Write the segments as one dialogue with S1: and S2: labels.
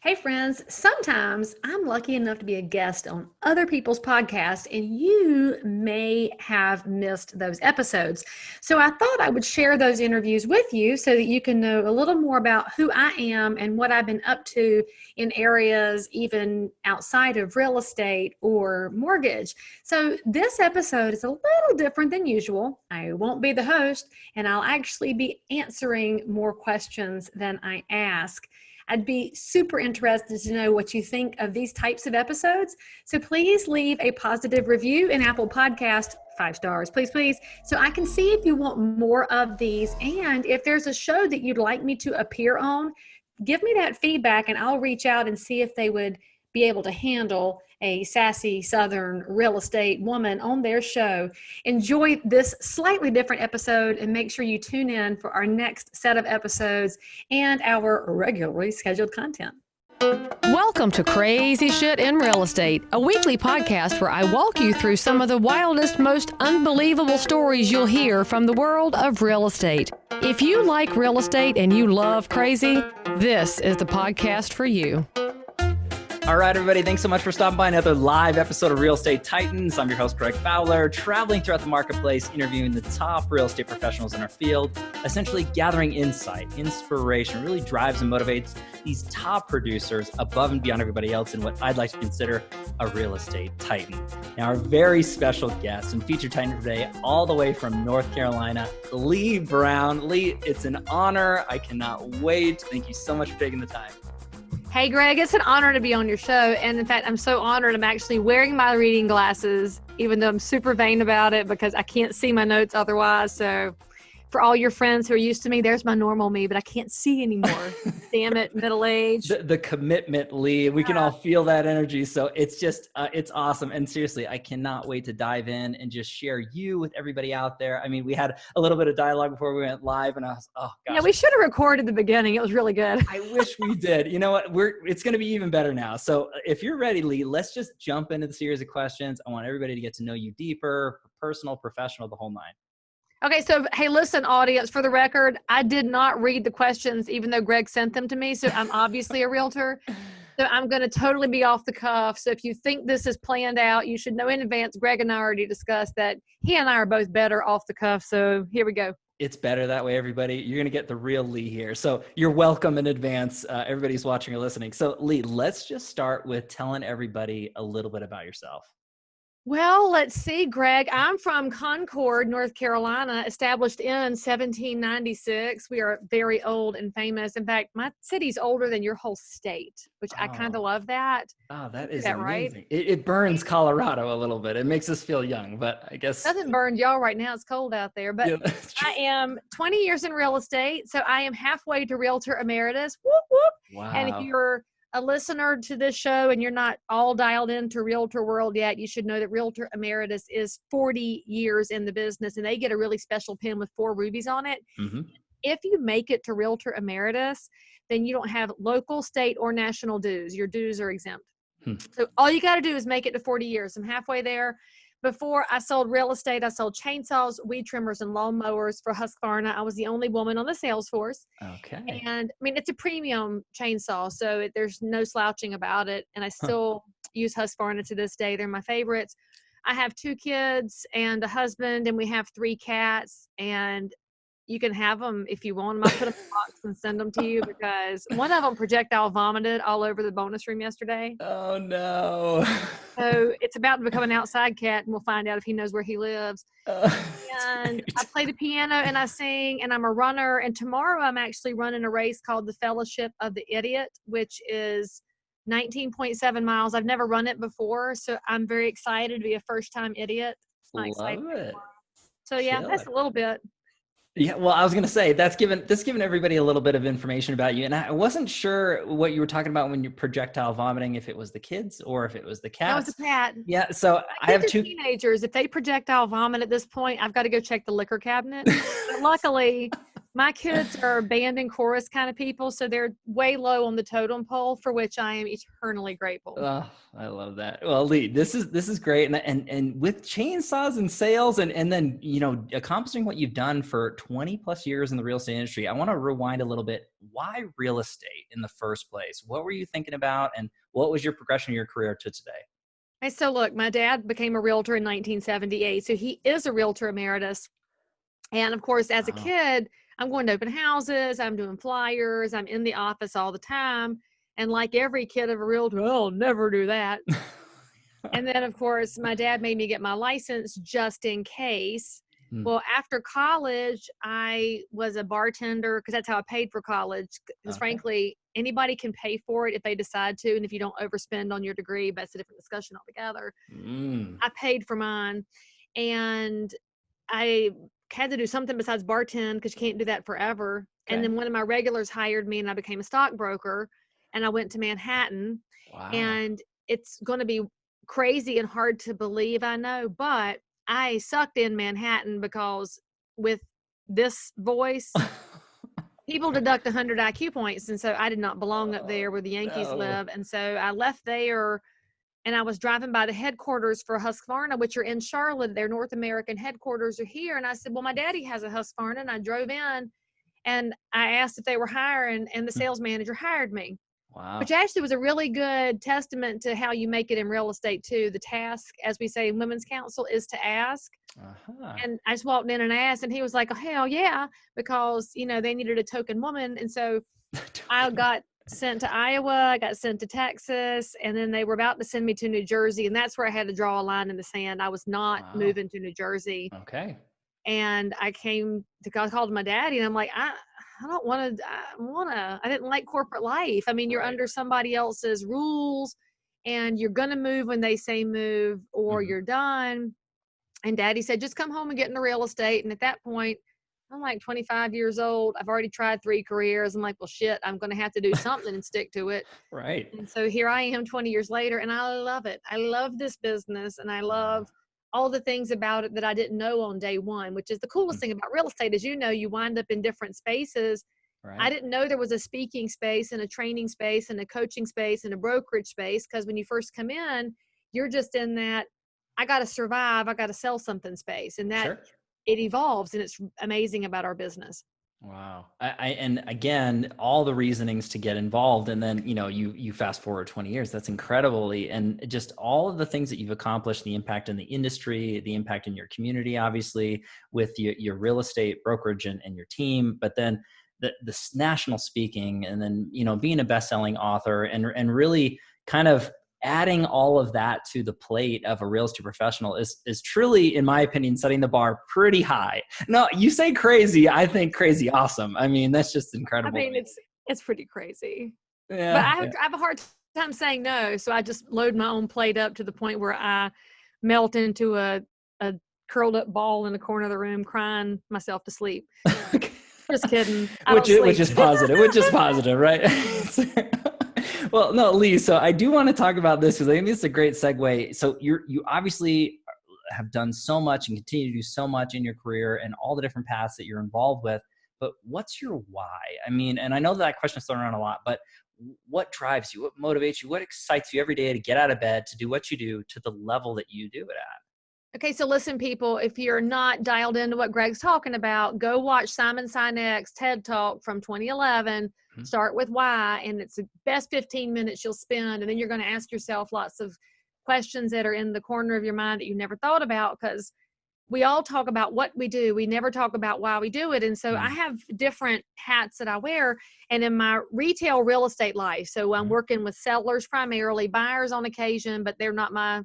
S1: Hey friends, sometimes I'm lucky enough to be a guest on other people's podcasts, and you may have missed those episodes. So I thought I would share those interviews with you so that you can know a little more about who I am and what I've been up to in areas even outside of real estate or mortgage. So this episode is a little different than usual. I won't be the host, and I'll actually be answering more questions than I ask. I'd be super interested to know what you think of these types of episodes. So please leave a positive review in Apple Podcast, 5 stars, please, please, so I can see if you want more of these. And if there's a show that you'd like me to appear on, give me that feedback and I'll reach out and see if they would be able to handle a sassy Southern real estate woman on their show. Enjoy this slightly different episode and make sure you tune in for our next set of episodes and our regularly scheduled content.
S2: Welcome to Crazy Shit in Real Estate, a weekly podcast where I walk you through some of the wildest, most unbelievable stories you'll hear from the world of real estate. If you like real estate and you love crazy, this is the podcast for you.
S3: All right, everybody, thanks so much for stopping by another live episode of Real Estate Titans. I'm your host, Greg Fowler, traveling throughout the marketplace, interviewing the top real estate professionals in our field, essentially gathering insight, inspiration, really drives and motivates these top producers above and beyond everybody else in what I'd like to consider a real estate titan. Now, our very special guest and featured titan today, all the way from North Carolina, Leigh Brown. Leigh, it's an honor. I cannot wait. Thank you so much for taking the time.
S1: Hey, Greg, it's an honor to be on your show. And in fact, I'm so honored I'm actually wearing my reading glasses, even though I'm super vain about it because I can't see my notes otherwise. So for all your friends who are used to me, there's my normal me, but I can't see anymore. Damn it, middle age.
S3: The commitment, Leigh. We can all feel that energy. So it's just, it's awesome. And seriously, I cannot wait to dive in and just share you with everybody out there. I mean, we had a little bit of dialogue before we went live and I was, oh gosh.
S1: Yeah, we should have recorded the beginning. It was really good.
S3: I wish we did. You know what? It's going to be even better now. So if you're ready, Leigh, let's just jump into the series of questions. I want everybody to get to know you deeper, personal, professional, the whole nine.
S1: Okay, so hey, listen, audience, for the record, I did not read the questions, even though Greg sent them to me, so I'm obviously a realtor. So I'm going to totally be off the cuff. So if you think this is planned out, you should know in advance, Greg and I already discussed that he and I are both better off the cuff, so here we go.
S3: It's better that way, everybody. You're going to get the real Leigh here. So you're welcome in advance, everybody's watching or listening. So Leigh, let's just start with telling everybody a little bit about yourself.
S1: Well, let's see, Greg. I'm from Concord, North Carolina, established in 1796. We are very old and famous. In fact, my city's older than your whole state, which I kind of love that.
S3: Oh, that is
S1: that
S3: amazing.
S1: Right?
S3: It burns Colorado a little bit. It makes us feel young, but I guess.
S1: Doesn't burn y'all right now. It's cold out there. But yeah, I am 20 years in real estate, so I am halfway to Realtor Emeritus. Whoop, whoop.
S3: Wow.
S1: And if you're a listener to this show and you're not all dialed into Realtor World yet, you should know that Realtor Emeritus is 40 years in the business and they get a really special pin with 4 rubies on it. Mm-hmm. If you make it to Realtor Emeritus, then you don't have local, state, or national dues. Your dues are exempt. So all you got to do is make it to 40 years. I'm halfway there. Before I sold real estate, I sold chainsaws, weed trimmers, and lawn mowers for Husqvarna. I was the only woman on the sales force.
S3: Okay.
S1: And I mean, it's a premium chainsaw, so there's no slouching about it. And I still use Husqvarna to this day. They're my favorites. I have 2 kids and a husband, and we have 3 cats. And you can have them if you want them. I'll put them in a box and send them to you because one of them projectile vomited all over the bonus room yesterday.
S3: Oh, no.
S1: So it's about to become an outside cat, and we'll find out if he knows where he lives. And I play the piano, and I sing, and I'm a runner. And tomorrow I'm actually running a race called the Fellowship of the Idiot, which is 19.7 miles. I've never run it before, so I'm very excited to be a first-time idiot.
S3: Love it.
S1: So, yeah, that's a little bit.
S3: Yeah, well, I was going to say that's given everybody a little bit of information about you. And I wasn't sure what you were talking about when you're projectile vomiting, if it was the kids or if it was the cats.
S1: That was a cat.
S3: Yeah, so I have 2
S1: teenagers. If they projectile vomit at this point, I've got to go check the liquor cabinet. But luckily, My kids are band and chorus kind of people, so they're way low on the totem pole, for which I am eternally grateful.
S3: Oh, I love that. Well, Leigh, this is great. And with chainsaws and sales and then, accomplishing what you've done for 20 plus years in the real estate industry, I want to rewind a little bit. Why real estate in the first place? What were you thinking about, and what was your progression of your career to today?
S1: Hey, so look, my dad became a realtor in 1978, so he is a realtor emeritus. And of course, as a kid, I'm going to open houses, I'm doing flyers, I'm in the office all the time. And like every kid of a realtor, I'll never do that. And then, of course, my dad made me get my license just in case. Well, after college, I was a bartender because that's how I paid for college. Because frankly, anybody can pay for it if they decide to. And if you don't overspend on your degree, but that's a different discussion altogether. I paid for mine. And I had to do something besides bartend because you can't do that forever. Okay. And then one of my regulars hired me and I became a stockbroker, and I went to Manhattan. Wow. And it's going to be crazy and hard to believe, I know, but I sucked in Manhattan because with this voice, people deduct 100 IQ points. And so I did not belong up there where the Yankees live. And so I left there. And I was driving by the headquarters for Husqvarna, which are in Charlotte. Their North American headquarters are here. And I said, well, my daddy has a Husqvarna. And I drove in and I asked if they were hiring, and the sales manager hired me. Wow. Which actually was a really good testament to how you make it in real estate too. The task, as we say in Women's Council, is to ask. And I just walked in and asked, and he was like, oh, hell yeah, because, they needed a token woman. And so I got sent to Iowa, I got sent to Texas, and then they were about to send me to New Jersey. And that's where I had to draw a line in the sand. I was not moving to New Jersey. Okay. And I called my daddy, and I'm like, I don't want to, I didn't like corporate life. I mean, you're under somebody else's rules, and you're going to move when they say move, or you're done. And daddy said, just come home and get into real estate. And at that point, I'm like 25 years old. I've already tried 3 careers. I'm like, well, shit, I'm going to have to do something and stick to it. Right. And so here I am 20 years later, and I love it. I love this business, and I love all the things about it that I didn't know on day one, which is the coolest thing about real estate. As you know, you wind up in different spaces. Right. I didn't know there was a speaking space and a training space and a coaching space and a brokerage space, because when you first come in, you're just in that, I got to survive, I got to sell something space. And that it evolves, and it's amazing about our business. Wow. And again, all the reasonings to get involved. And then, you fast forward 20 years, that's incredibly, and just all of the things that you've accomplished, the impact in the industry, the impact in your community, obviously with your real estate brokerage and your team, but then the national speaking, and then, being a best-selling author, and really kind of adding all of that to the plate of a real estate professional is truly, in my opinion, setting the bar pretty high. No, you say crazy. I think crazy awesome. I mean, that's just incredible. I mean, it's pretty crazy. Yeah. But I have a hard time saying no. So I just load my own plate up to the point where I melt into a curled up ball in the corner of the room, crying myself to sleep. Just kidding. Which is positive. Which is positive, right? Well, no, Leigh, so I do want to talk about this because I think this is a great segue. So you obviously have done so much and continue to do so much in your career and all the different paths that you're involved with, but what's your why? I mean, and I know that question is thrown around a lot, but what drives you? What motivates you? What excites you every day to get out of bed, to do what you do to the level that you do it at? Okay, so listen, people, if you're not dialed into what Greg's talking about, go watch Simon Sinek's TED Talk from 2011. Start with why, and it's the best 15 minutes you'll spend, and then you're going to ask yourself lots of questions that are in the corner of your mind that you never thought about, because we all talk about what we do. We never talk about why we do it. And so I have different hats that I wear, and in my retail real estate life, so I'm working with sellers primarily, buyers on occasion, but they're not my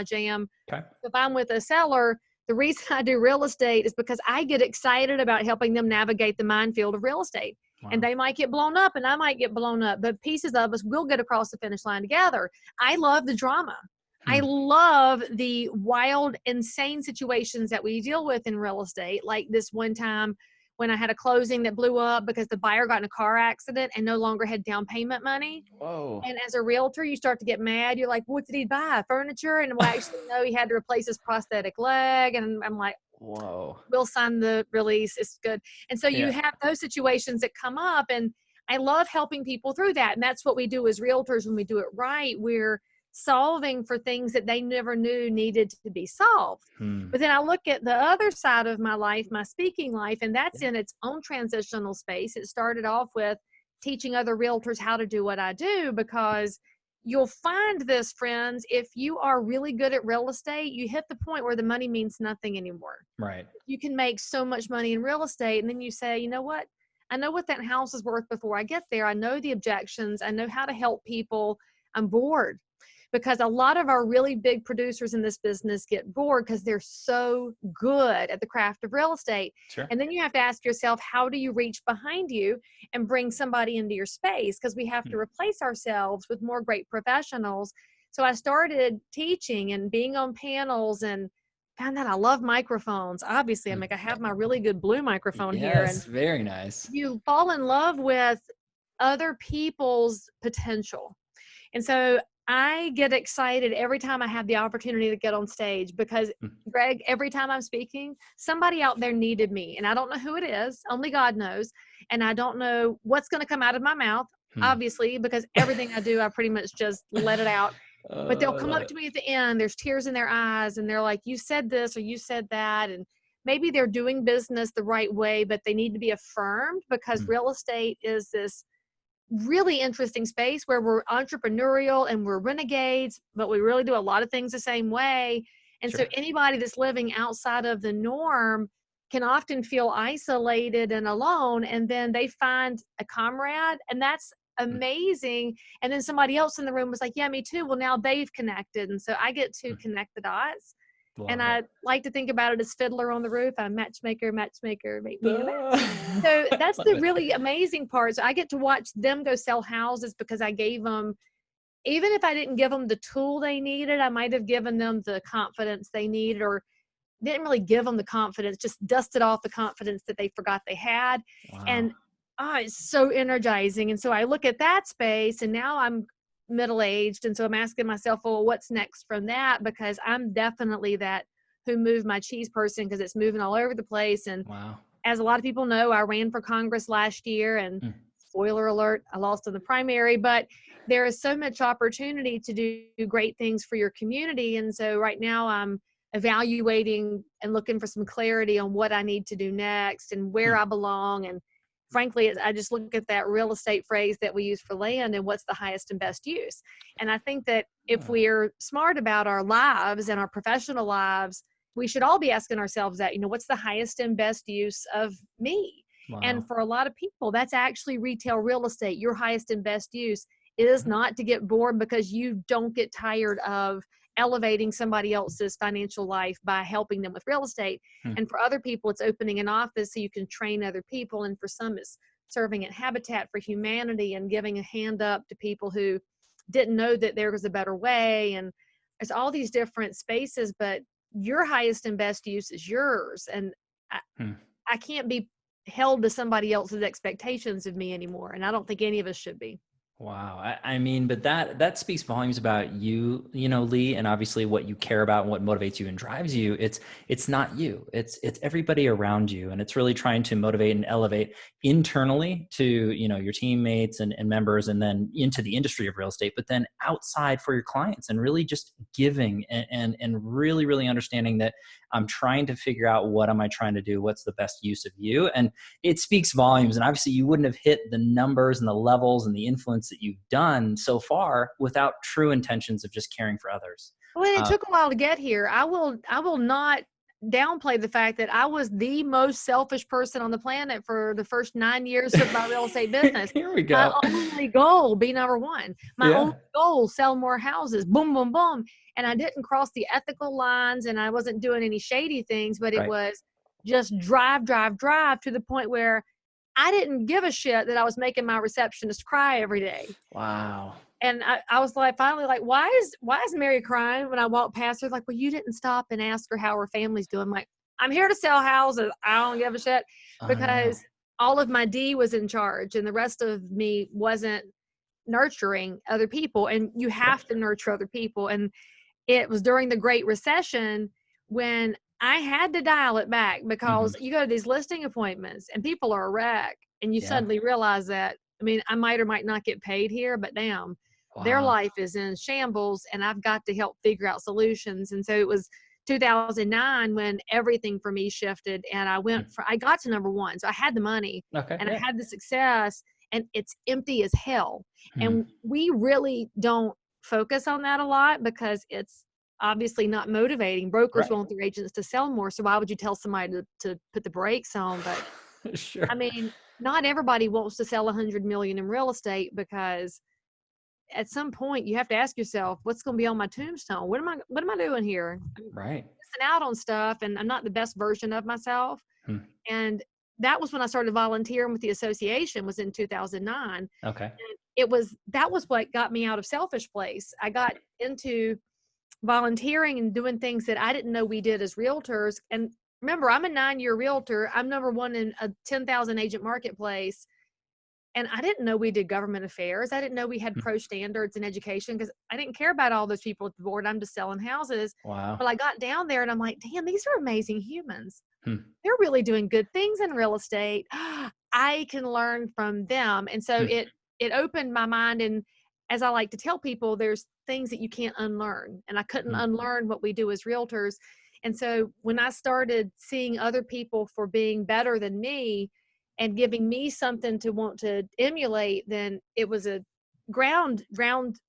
S1: jam. Okay. If I'm with a seller, the reason I do real estate is because I get excited about helping them navigate the minefield of real estate. Wow. And they might get blown up, and I might get blown up, but pieces of us will get across the finish line together. I love the drama. I love the wild, insane situations that we deal with in real estate. Like this one time when I had a closing that blew up because the buyer got in a car accident and no longer had down payment money. Whoa. And as a realtor, you start to get mad. You're like, what did he buy? Furniture? And well, actually, no, he had to replace his prosthetic leg. And I'm like,
S3: Whoa.
S1: We'll sign the release. It's good. And so you
S3: Yeah.
S1: have those situations that come up, and I love helping people through that. And that's what we do as realtors when we do it right. We're solving for things that they never knew needed to be solved. But then I look at the other side of my life, my speaking life, and that's in its own transitional space. It started off with teaching other realtors how to do what I do, because you'll find this, friends, if you are really good at real estate, you hit the point where the money means nothing anymore.
S3: Right.
S1: You can make so much money in real estate, and then you say, you know what? I know what that house is worth before I get there. I know the objections. I know how to help people. I'm bored. Because a lot of our really big producers in this business get bored because they're so good at the craft of real estate.
S3: Sure.
S1: And then you have to ask yourself, how do you reach behind you and bring somebody into your space? Because we have to replace ourselves with more great professionals. So I started teaching and being on panels, and found out I love microphones. Obviously, I have my really good blue microphone here.
S3: Yes,
S1: And
S3: very nice.
S1: you fall in love with other people's potential. And so I get excited every time I have the opportunity to get on stage, because Greg, every time I'm speaking, somebody out there needed me, and I don't know who it is. Only God knows. And I don't know what's going to come out of my mouth, obviously, because everything I do, I pretty much just let it out. But they'll come up to me at the end. There's tears in their eyes, and they're like, you said this or you said that. And maybe they're doing business the right way, but they need to be affirmed, because real estate is this really interesting space where we're entrepreneurial and we're renegades, but we really do a lot of things the same way. And so anybody that's living outside of the norm can often feel isolated and alone, and then they find a comrade, and that's amazing. And then somebody else in the room was like, yeah, me too. Well, now they've connected. And so I get to connect the dots. And I like to think about it as Fiddler on the Roof. I'm matchmaker, matchmaker, make me a match. So that's the really amazing part. So I get to watch them go sell houses, because I gave them, even if I didn't give them the tool they needed, I might have given them the confidence they needed, or didn't really give them the confidence, just dusted off the confidence that they forgot they had.
S3: Wow.
S1: And it's so energizing. And so I look at that space, and now I'm middle-aged, and so I'm asking myself, well, what's next from that? Because I'm definitely that who moved my cheese person, because it's moving all over the place. And as a lot of people know, I ran for Congress last year, and spoiler alert, I lost in the primary, but there is so much opportunity to do great things for your community. And so right now I'm evaluating and looking for some clarity on what I need to do next and where I belong. And frankly, I just look at that real estate phrase that we use for land, and what's the highest and best use. And I think that if we're smart about our lives and our professional lives, we should all be asking ourselves that, what's the highest and best use of me?
S3: Wow.
S1: And for a lot of people, that's actually retail real estate. Your highest and best use is not to get bored, because you don't get tired of elevating somebody else's financial life by helping them with real estate. And for other people, it's opening an office so you can train other people. And for some, it's serving at Habitat for Humanity and giving a hand up to people who didn't know that there was a better way. And there's all these different spaces, but your highest and best use is yours. And I can't be held to somebody else's expectations of me anymore. And I don't think any of us should be.
S3: Wow. I mean, but that speaks volumes about you, Leigh, and obviously what you care about and what motivates you and drives you. It's not you, it's everybody around you. And it's really trying to motivate and elevate internally to, your teammates and members, and then into the industry of real estate, but then outside for your clients, and really just giving and really, really understanding that I'm trying to figure out, what am I trying to do? What's the best use of you? And it speaks volumes. And obviously you wouldn't have hit the numbers and the levels and the influence that you've done so far without true intentions of just caring for others.
S1: Well, it took a while to get here. I will not downplay the fact that I was the most selfish person on the planet for the first 9 years of my real estate business.
S3: Here we go.
S1: My only goal, be number one. My only goal, sell more houses. Boom, boom, boom. And I didn't cross the ethical lines, and I wasn't doing any shady things, but it was just drive to the point where I didn't give a shit that I was making my receptionist cry every day.
S3: Wow.
S1: And I was like, finally, like, why is Mary crying when I walk past her? Like, well, you didn't stop and ask her how her family's doing. I'm like, I'm here to sell houses. I don't give a shit, because all of my D was in charge, and the rest of me wasn't nurturing other people. And you have to nurture other people. And it was during the Great Recession when I had to dial it back because
S3: Mhm.
S1: you go to these listing appointments and people are a wreck, and you
S3: Yeah.
S1: suddenly realize that, I mean, I might or might not get paid here, but damn, their
S3: Wow.
S1: life is in shambles and I've got to help figure out solutions. And so it was 2009 when everything for me shifted, and I got to number one. So I had the money
S3: Okay.
S1: and I
S3: Yeah.
S1: had the success, and it's empty as hell.
S3: Hmm.
S1: And we really don't focus on that a lot because it's obviously not motivating. Brokers
S3: Right.
S1: want their agents to sell more. So why would you tell somebody to put the brakes on? But
S3: Sure.
S1: I mean, not everybody wants to sell 100 million in real estate, because at some point you have to ask yourself, what's going to be on my tombstone? What am I doing here? I'm
S3: Right.
S1: missing out on stuff, and I'm not the best version of myself.
S3: Hmm.
S1: And that was when I started volunteering with the association, was in 2009.
S3: Okay.
S1: That was what got me out of Selfish Place. I got into volunteering and doing things that I didn't know we did as realtors. And remember, I'm a 9-year realtor. I'm number one in a 10,000 agent marketplace. And I didn't know we did government affairs. I didn't know we had
S3: Hmm.
S1: pro standards in education, because I didn't care about all those people at the board. I'm just selling houses.
S3: Wow.
S1: But I got down there and I'm like, damn, these are amazing humans.
S3: Hmm.
S1: They're really doing good things in real estate. I can learn from them. And so
S3: Hmm.
S1: it opened my mind. And as I like to tell people, there's things that you can't unlearn. And I couldn't
S3: Hmm.
S1: unlearn what we do as realtors. And so when I started seeing other people for being better than me and giving me something to want to emulate, then it was a ground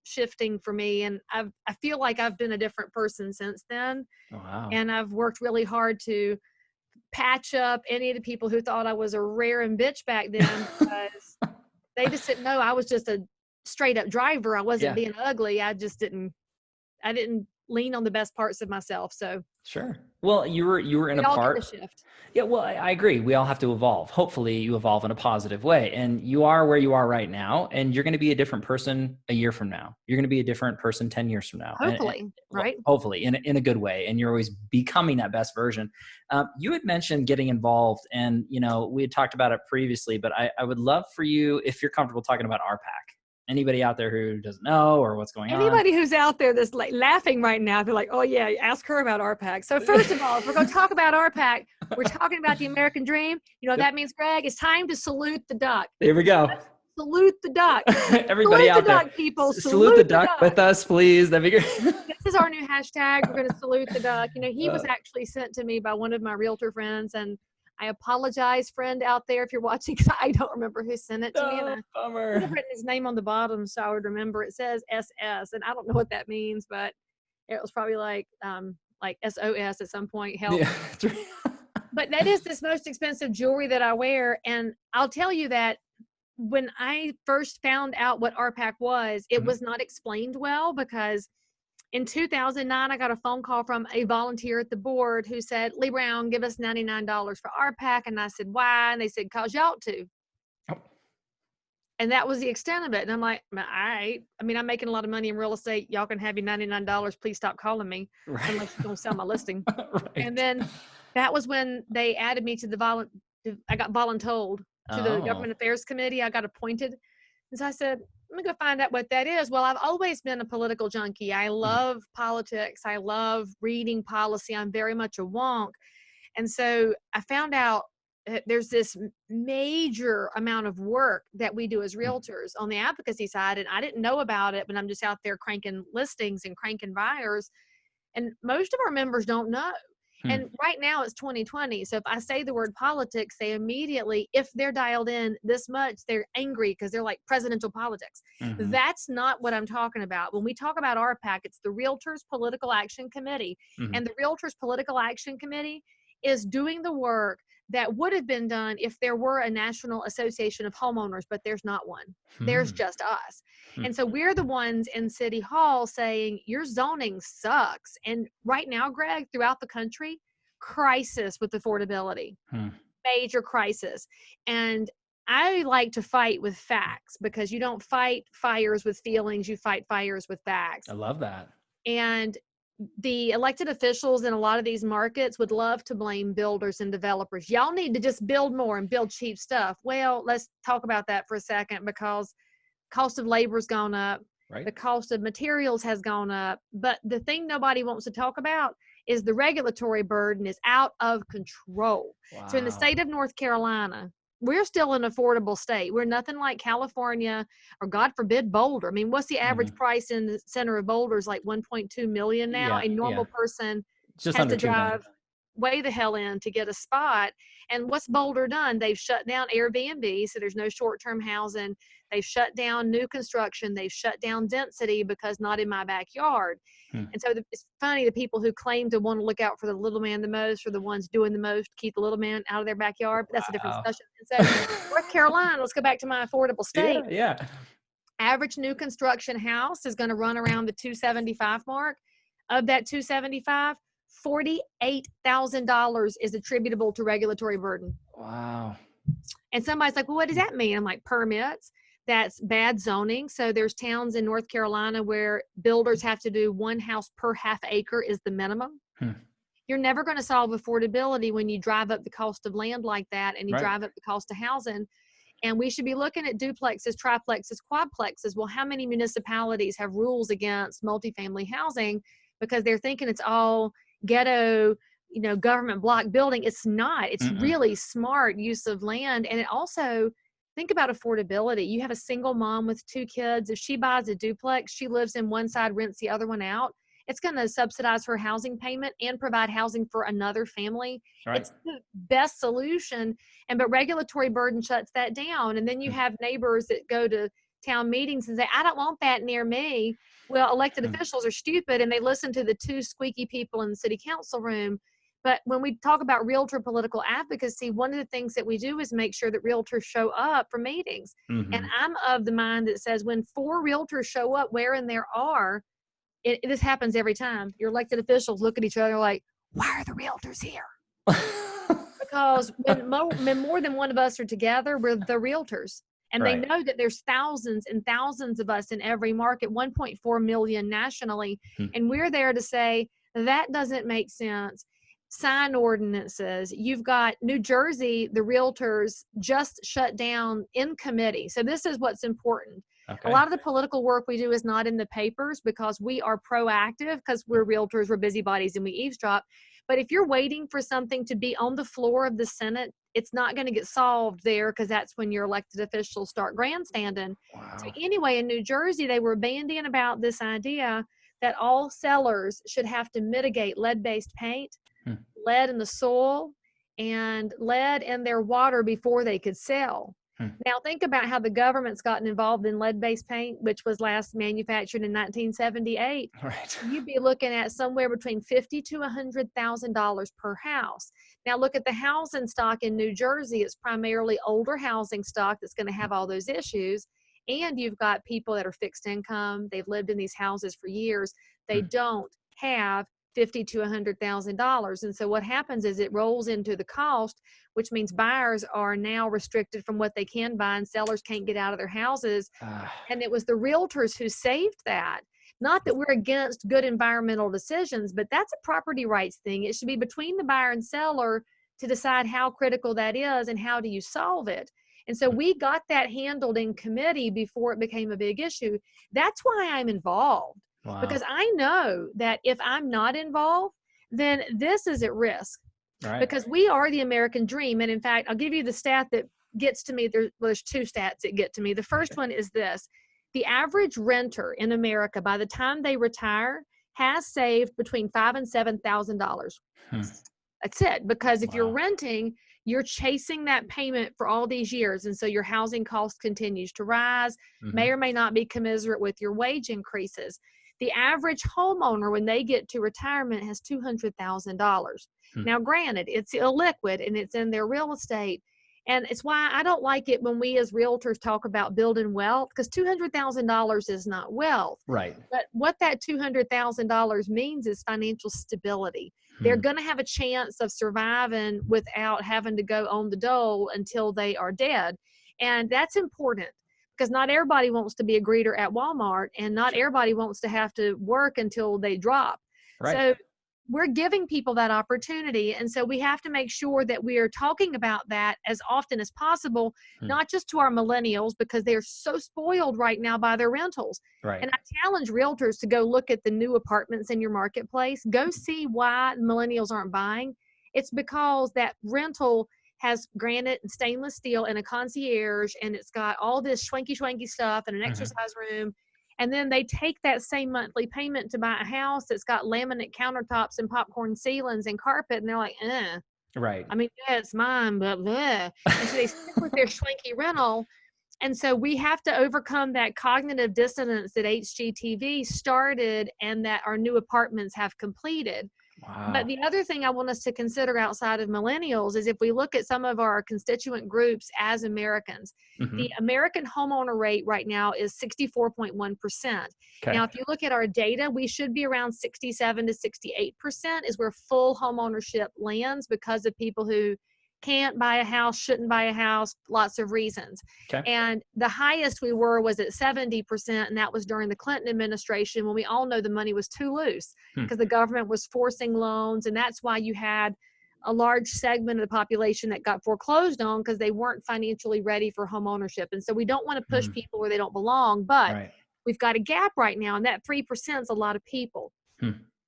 S1: shifting for me. And I feel like I've been a different person since then.
S3: Wow.
S1: And I've worked really hard to patch up any of the people who thought I was a raring bitch back then, because they just didn't know I was just a straight up driver. I wasn't
S3: Yeah.
S1: being ugly. I didn't lean on the best parts of myself. So
S3: Sure. Well, you were in
S1: we
S3: a
S1: all get to
S3: part.
S1: shift.
S3: Yeah, well, I agree. We all have to evolve. Hopefully you evolve in a positive way. And you are where you are right now, and you're going to be a different person a year from now. You're going to be a different person 10 years from now.
S1: Hopefully,
S3: Well,
S1: right?
S3: hopefully in a good way. And you're always becoming that best version. You had mentioned getting involved, and, we had talked about it previously, but I would love for you, if you're comfortable talking about RPAC. Anybody out there who doesn't know or what's going on?
S1: Anybody who's out there that's like laughing right now, they're like, oh yeah, ask her about RPAC. So first of all, if we're going to talk about RPAC, we're talking about the American dream. You know what that means, Greg? It's time to salute the duck.
S3: There we go.
S1: Let's salute the duck.
S3: Everybody
S1: salute
S3: out
S1: the
S3: there,
S1: duck, people.
S3: salute the duck with us, please. That'd be great.
S1: This is our new hashtag. We're going to salute the duck. He was actually sent to me by one of my realtor friends, and I apologize, friend out there, if you're watching, because I don't remember who sent it to me. And I
S3: Bummer.
S1: would have written his name on the bottom so I would remember. It says SS, and I don't know what that means, but it was probably like SOS at some point. Help.
S3: Yeah.
S1: But that is this most expensive jewelry that I wear. And I'll tell you that when I first found out what RPAC was, it was not explained well, because in 2009, I got a phone call from a volunteer at the board who said, Leigh Brown, give us $99 for RPAC. And I said, why? And they said, cause you ought to.
S3: Oh.
S1: And that was the extent of it. And I'm like, all right. I mean, I'm making a lot of money in real estate. Y'all can have your $99. Please stop calling me unless you're going to sell my listing.
S3: Right.
S1: And then that was when they added me to I got voluntold to the Government Affairs Committee. I got appointed. And so I said, I'm going to go find out what that is. Well, I've always been a political junkie. I love politics. I love reading policy. I'm very much a wonk. And so I found out there's this major amount of work that we do as realtors on the advocacy side. And I didn't know about it, but I'm just out there cranking listings and cranking buyers. And most of our members don't know. And right now it's 2020. So if I say the word politics, they immediately, if they're dialed in this much, they're angry because they're like presidential politics. That's not what I'm talking about. When we talk about RPAC, it's the Realtors Political Action Committee. And the Realtors Political Action Committee is doing the work that would have been done if there were a National Association of Homeowners, but there's not one. There's just us. And so we're the ones in City Hall saying, your zoning sucks. And right now, Greg, throughout the country, crisis with affordability, major crisis. And I like to fight with facts, because you don't fight fires with feelings, you fight fires with facts.
S3: I love that.
S1: And the elected officials in a lot of these markets would love to blame builders and developers. Y'all need to just build more and build cheap stuff. Well, let's talk about that for a second, because cost of labor's gone up.
S3: Right.
S1: The cost of materials has gone up. But the thing nobody wants to talk about is the regulatory burden is out of control.
S3: Wow.
S1: So in the state of North Carolina, we're still an affordable state. We're nothing like California or, God forbid, Boulder. I mean, what's the average price in the center of Boulder is like 1.2 million now.
S3: Yeah,
S1: A normal person
S3: just
S1: has
S3: under
S1: to
S3: 2 million.
S1: drive way the hell in to get a spot. And what's Boulder done? They've shut down Airbnb, so there's no short-term housing. They've shut down new construction. They've shut down density because not in my backyard. And so it's funny, the people who claim to want to look out for the little man the most are the ones doing the most to keep the little man out of their backyard. But that's a different discussion. And so North Carolina, let's go back to my affordable state.
S3: Yeah.
S1: Average new construction house is going to run around the 275 mark. Of that 275, $48,000 is attributable to regulatory burden.
S3: Wow.
S1: And somebody's like, well, what does that mean? I'm like, permits. That's bad zoning. So there's towns in North Carolina where builders have to do one house per half acre is the minimum. You're never going to solve affordability when you drive up the cost of land like that and you drive up the cost of housing. And we should be looking at duplexes, triplexes, quadplexes. Well, how many municipalities have rules against multifamily housing because they're thinking it's all ghetto, government block building? It's not. It's really smart use of land. And it also, think about affordability. You have a single mom with 2 kids. If she buys a duplex, she lives in one side, rents the other one out. It's going to subsidize her housing payment and provide housing for another family. It's the best solution. But regulatory burden shuts that down. And then you have neighbors that go to town meetings and say, I don't want that near me. Well, elected officials are stupid and they listen to the 2 squeaky people in the city council room. But when we talk about realtor political advocacy, one of the things that we do is make sure that realtors show up for meetings. And I'm of the mind that says when 4 realtors show up wherein there are, this happens every time. Your elected officials look at each other like, why are the realtors here? Because when more than one of us are together, we're the realtors. And they know that there's thousands and thousands of us in every market, 1.4 million nationally. And we're there to say, that doesn't make sense. Sign ordinances. You've got New Jersey, the realtors just shut down in committee. So this is what's important. A lot of the political work we do is not in the papers because we are proactive because we're realtors, we're busybodies, and we eavesdrop. But if you're waiting for something to be on the floor of the Senate, it's not going to get solved there because that's when your elected officials start grandstanding. So anyway, in New Jersey, they were bandying about this idea that all sellers should have to mitigate lead-based paint, lead in the soil, and lead in their water before they could sell. Now think about how the government's gotten involved in lead-based paint, which was last manufactured in 1978. You'd be looking at somewhere between $50,000 to $100,000 per house. Now look at the housing stock in New Jersey. It's primarily older housing stock that's going to have all those issues. And you've got people that are fixed income. They've lived in these houses for years. They don't have $50,000 to $100,000. And so what happens is it rolls into the cost, which means buyers are now restricted from what they can buy and sellers can't get out of their houses. And it was the realtors who saved that. Not that we're against good environmental decisions, but that's a property rights thing. It should be between the buyer and seller to decide how critical that is and how do you solve it. And so we got that handled in committee before it became a big issue. That's why I'm involved. Because I know that if I'm not involved, then this is at risk. Because we are the American dream. And in fact, I'll give you the stat that gets to me. There's 2 stats that get to me. The first one is this. The average renter in America, by the time they retire, has saved between $5,000 and $7,000. That's it. Because if you're renting, you're chasing that payment for all these years. And so your housing cost continues to rise, may or may not be commensurate with your wage increases. The average homeowner, when they get to retirement, has $200,000. Now, granted, it's illiquid and it's in their real estate. And it's why I don't like it when we as realtors talk about building wealth, because $200,000 is not wealth. But what that $200,000 means is financial stability. They're going to have a chance of surviving without having to go on the dole until they are dead. And that's important. Because not everybody wants to be a greeter at Walmart, and not everybody wants to have to work until they drop. So we're giving people that opportunity. And so we have to make sure that we are talking about that as often as possible, not just to our millennials, because they're so spoiled right now by their rentals.
S3: Right.
S1: And I challenge realtors to go look at the new apartments in your marketplace. Go see why millennials aren't buying. It's because that rental has granite and stainless steel and a concierge, and it's got all this schwanky stuff and an exercise room. And then they take that same monthly payment to buy a house that's got laminate countertops and popcorn ceilings and carpet, and they're like,
S3: Right.
S1: I mean, yeah, it's mine, but bleh. And so they stick with their schwanky rental. And so we have to overcome that cognitive dissonance that HGTV started and that our new apartments have completed.
S3: Wow.
S1: But the other thing I want us to consider outside of millennials is if we look at some of our constituent groups as Americans, the American homeowner rate right now is 64.1%.
S3: Okay.
S1: Now, if you look at our data, we should be around 67 to 68% is where full home ownership lands because of people who can't buy a house, shouldn't buy a house, lots of reasons.
S3: Okay.
S1: And the highest we were was at 70%, and that was during the Clinton administration when we all know the money was too loose because the government was forcing loans, and that's why you had a large segment of the population that got foreclosed on because they weren't financially ready for home ownership. And so we don't want to push people where they don't belong, but we've got a gap right now, and that 3% is a lot of people.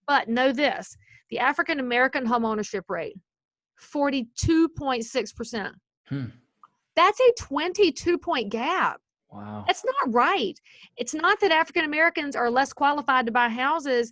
S1: But know this, the African American home ownership rate, 42.6%. That's a 22-point gap.
S3: Wow.
S1: That's not right. It's not that African Americans are less qualified to buy houses.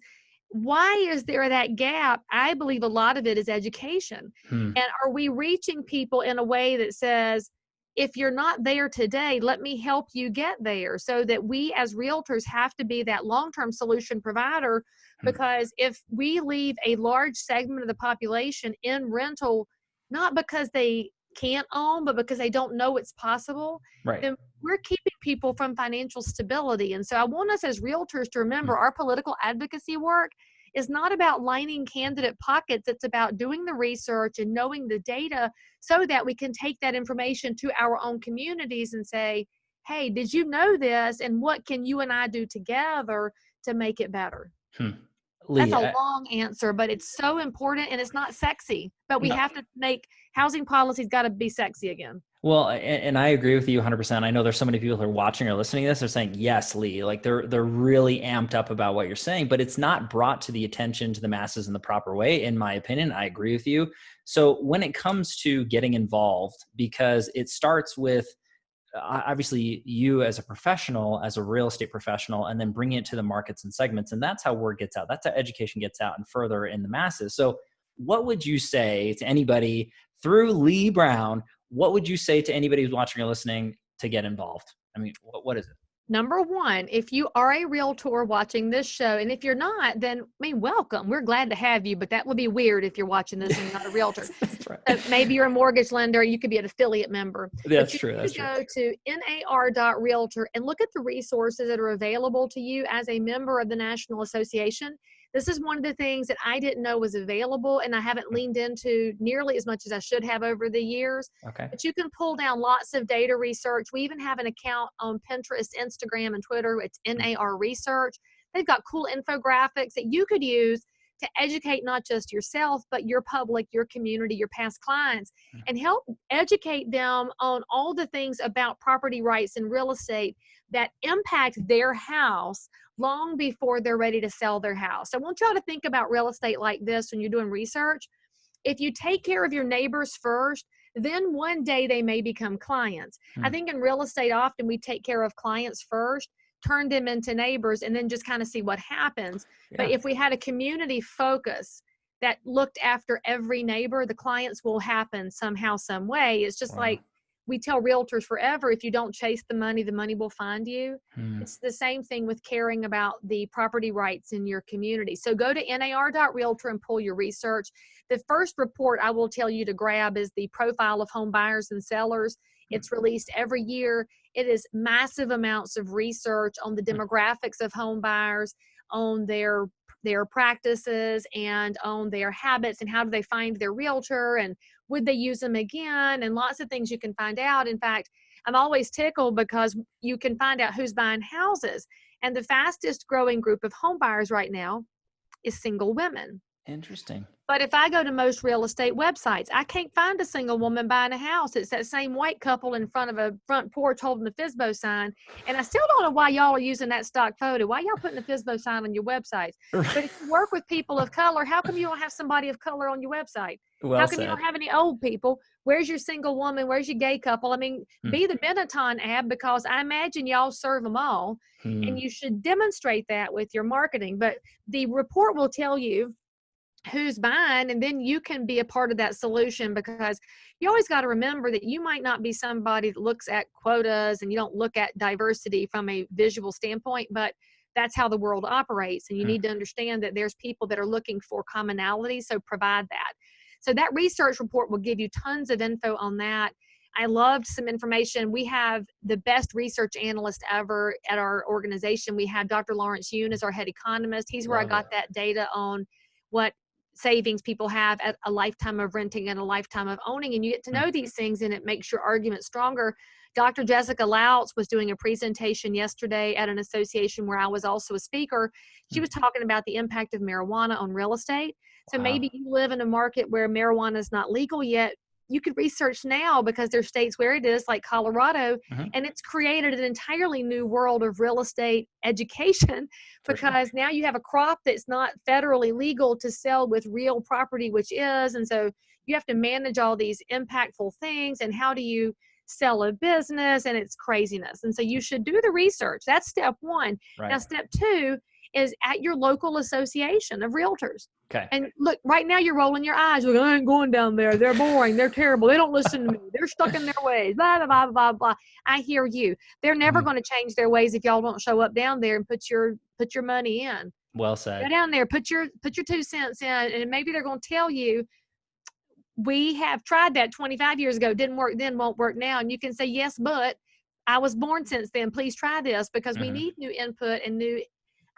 S1: Why is there that gap? I believe a lot of it is education. And are we reaching people in a way that says, if you're not there today, let me help you get there, so that we as realtors have to be that long-term solution provider. Because if we leave a large segment of the population in rental, not because they can't own, but because they don't know it's possible, then we're keeping people from financial stability. And so I want us as realtors to remember our political advocacy work is not about lining candidate pockets. It's about doing the research and knowing the data so that we can take that information to our own communities and say, hey, did you know this? And what can you and I do together to make it better?
S3: Leigh,
S1: That's a long answer, but it's so important, and it's not sexy. But we have to make housing policies got to be sexy again.
S3: Well, and I agree with you 100%. I know there's so many people who are watching or listening to this. They're saying, yes, Leigh, like they're really amped up about what you're saying, but it's not brought to the attention to the masses in the proper way. In my opinion, I agree with you. So when it comes to getting involved, because it starts with obviously you as a professional, as a real estate professional, and then bringing it to the markets and segments. And that's how word gets out. That's how education gets out and further in the masses. So what would you say to anybody through Leigh Brown? What would you say to anybody who's watching or listening to get involved? I mean, what is it?
S1: Number one, if you are a realtor watching this show, and if you're not, then I mean, welcome. We're glad to have you, but that would be weird if you're watching this and you're not a realtor.
S3: That's right.
S1: So maybe you're a mortgage lender. You could be an affiliate member.
S3: That's true. That's true.
S1: Go to nar.realtor and look at the resources that are available to you as a member of the National Association. This is one of the things that I didn't know was available, and I haven't leaned into nearly as much as I should have over the years.
S3: Okay.
S1: But you can pull down lots of data research. We even have an account on Pinterest, Instagram, and Twitter. It's NAR Research. They've got cool infographics that you could use to educate not just yourself, but your public, your community, your past clients, and help educate them on all the things about property rights and real estate that impact their house long before they're ready to sell their house. I want y'all to think about real estate like this when you're doing research. If you take care of your neighbors first, then one day they may become clients. I think in real estate, often we take care of clients first, turn them into neighbors, and then just kind of see what happens. But if we had a community focus that looked after every neighbor, the clients will happen somehow, some way. It's just like we tell realtors forever, if you don't chase the money will find you. It's the same thing with caring about the property rights in your community. So go to nar.realtor and pull your research. The first report I will tell you to grab is the profile of home buyers and sellers. It's released every year. It is massive amounts of research on the demographics of home buyers, on their practices, and on their habits, and how do they find their realtor, and would they use them again, and lots of things you can find out. In fact, I'm always tickled because you can find out who's buying houses, and the fastest growing group of home buyers right now is single women.
S3: Interesting.
S1: But if I go to most real estate websites, I can't find a single woman buying a house. It's that same white couple in front of a front porch holding the FSBO sign. And I still don't know why y'all are using that stock photo. Why y'all putting the FSBO sign on your websites? But if you work with people of color, how come you don't have somebody of color on your website?
S3: Well
S1: How come
S3: said.
S1: you don't have any old people? Where's your single woman? Where's your gay couple? I mean, be the Benetton ad, because I imagine y'all serve them all. And you should demonstrate that with your marketing. But the report will tell you who's buying, and then you can be a part of that solution, because you always got to remember that you might not be somebody that looks at quotas and you don't look at diversity from a visual standpoint, but that's how the world operates. And you need to understand that there's people that are looking for commonality, so provide that. So that research report will give you tons of info on that. I loved some information. We have the best research analyst ever at our organization. We have Dr. Lawrence Yoon as our head economist. He's where I got that data on what savings people have at a lifetime of renting and a lifetime of owning. And you get to know these things, and it makes your argument stronger. Dr. Jessica Louts was doing a presentation yesterday at an association where I was also a speaker. She was talking about the impact of marijuana on real estate. So maybe you live in a market where marijuana is not legal yet. You could research now, because there's states where it is, like Colorado, and it's created an entirely new world of real estate education, because now you have a crop that's not federally legal to sell with real property, which is. And so you have to manage all these impactful things, and how do you sell a business, and it's craziness. And so you should do the research. That's step one. Now, step two is at your local association of realtors.
S3: Okay.
S1: And look, right now you're rolling your eyes. Like, I ain't going down there. They're boring. They're terrible. They don't listen to me. They're stuck in their ways. Blah, blah, blah, blah, blah. I hear you. They're never going to change their ways if y'all don't show up down there and put your money in.
S3: Well said.
S1: Go down there, put your 2 cents in, and maybe they're going to tell you, we have tried that 25 years ago. Didn't work then, won't work now. And you can say, yes, but I was born since then. Please try this, because we need new input and new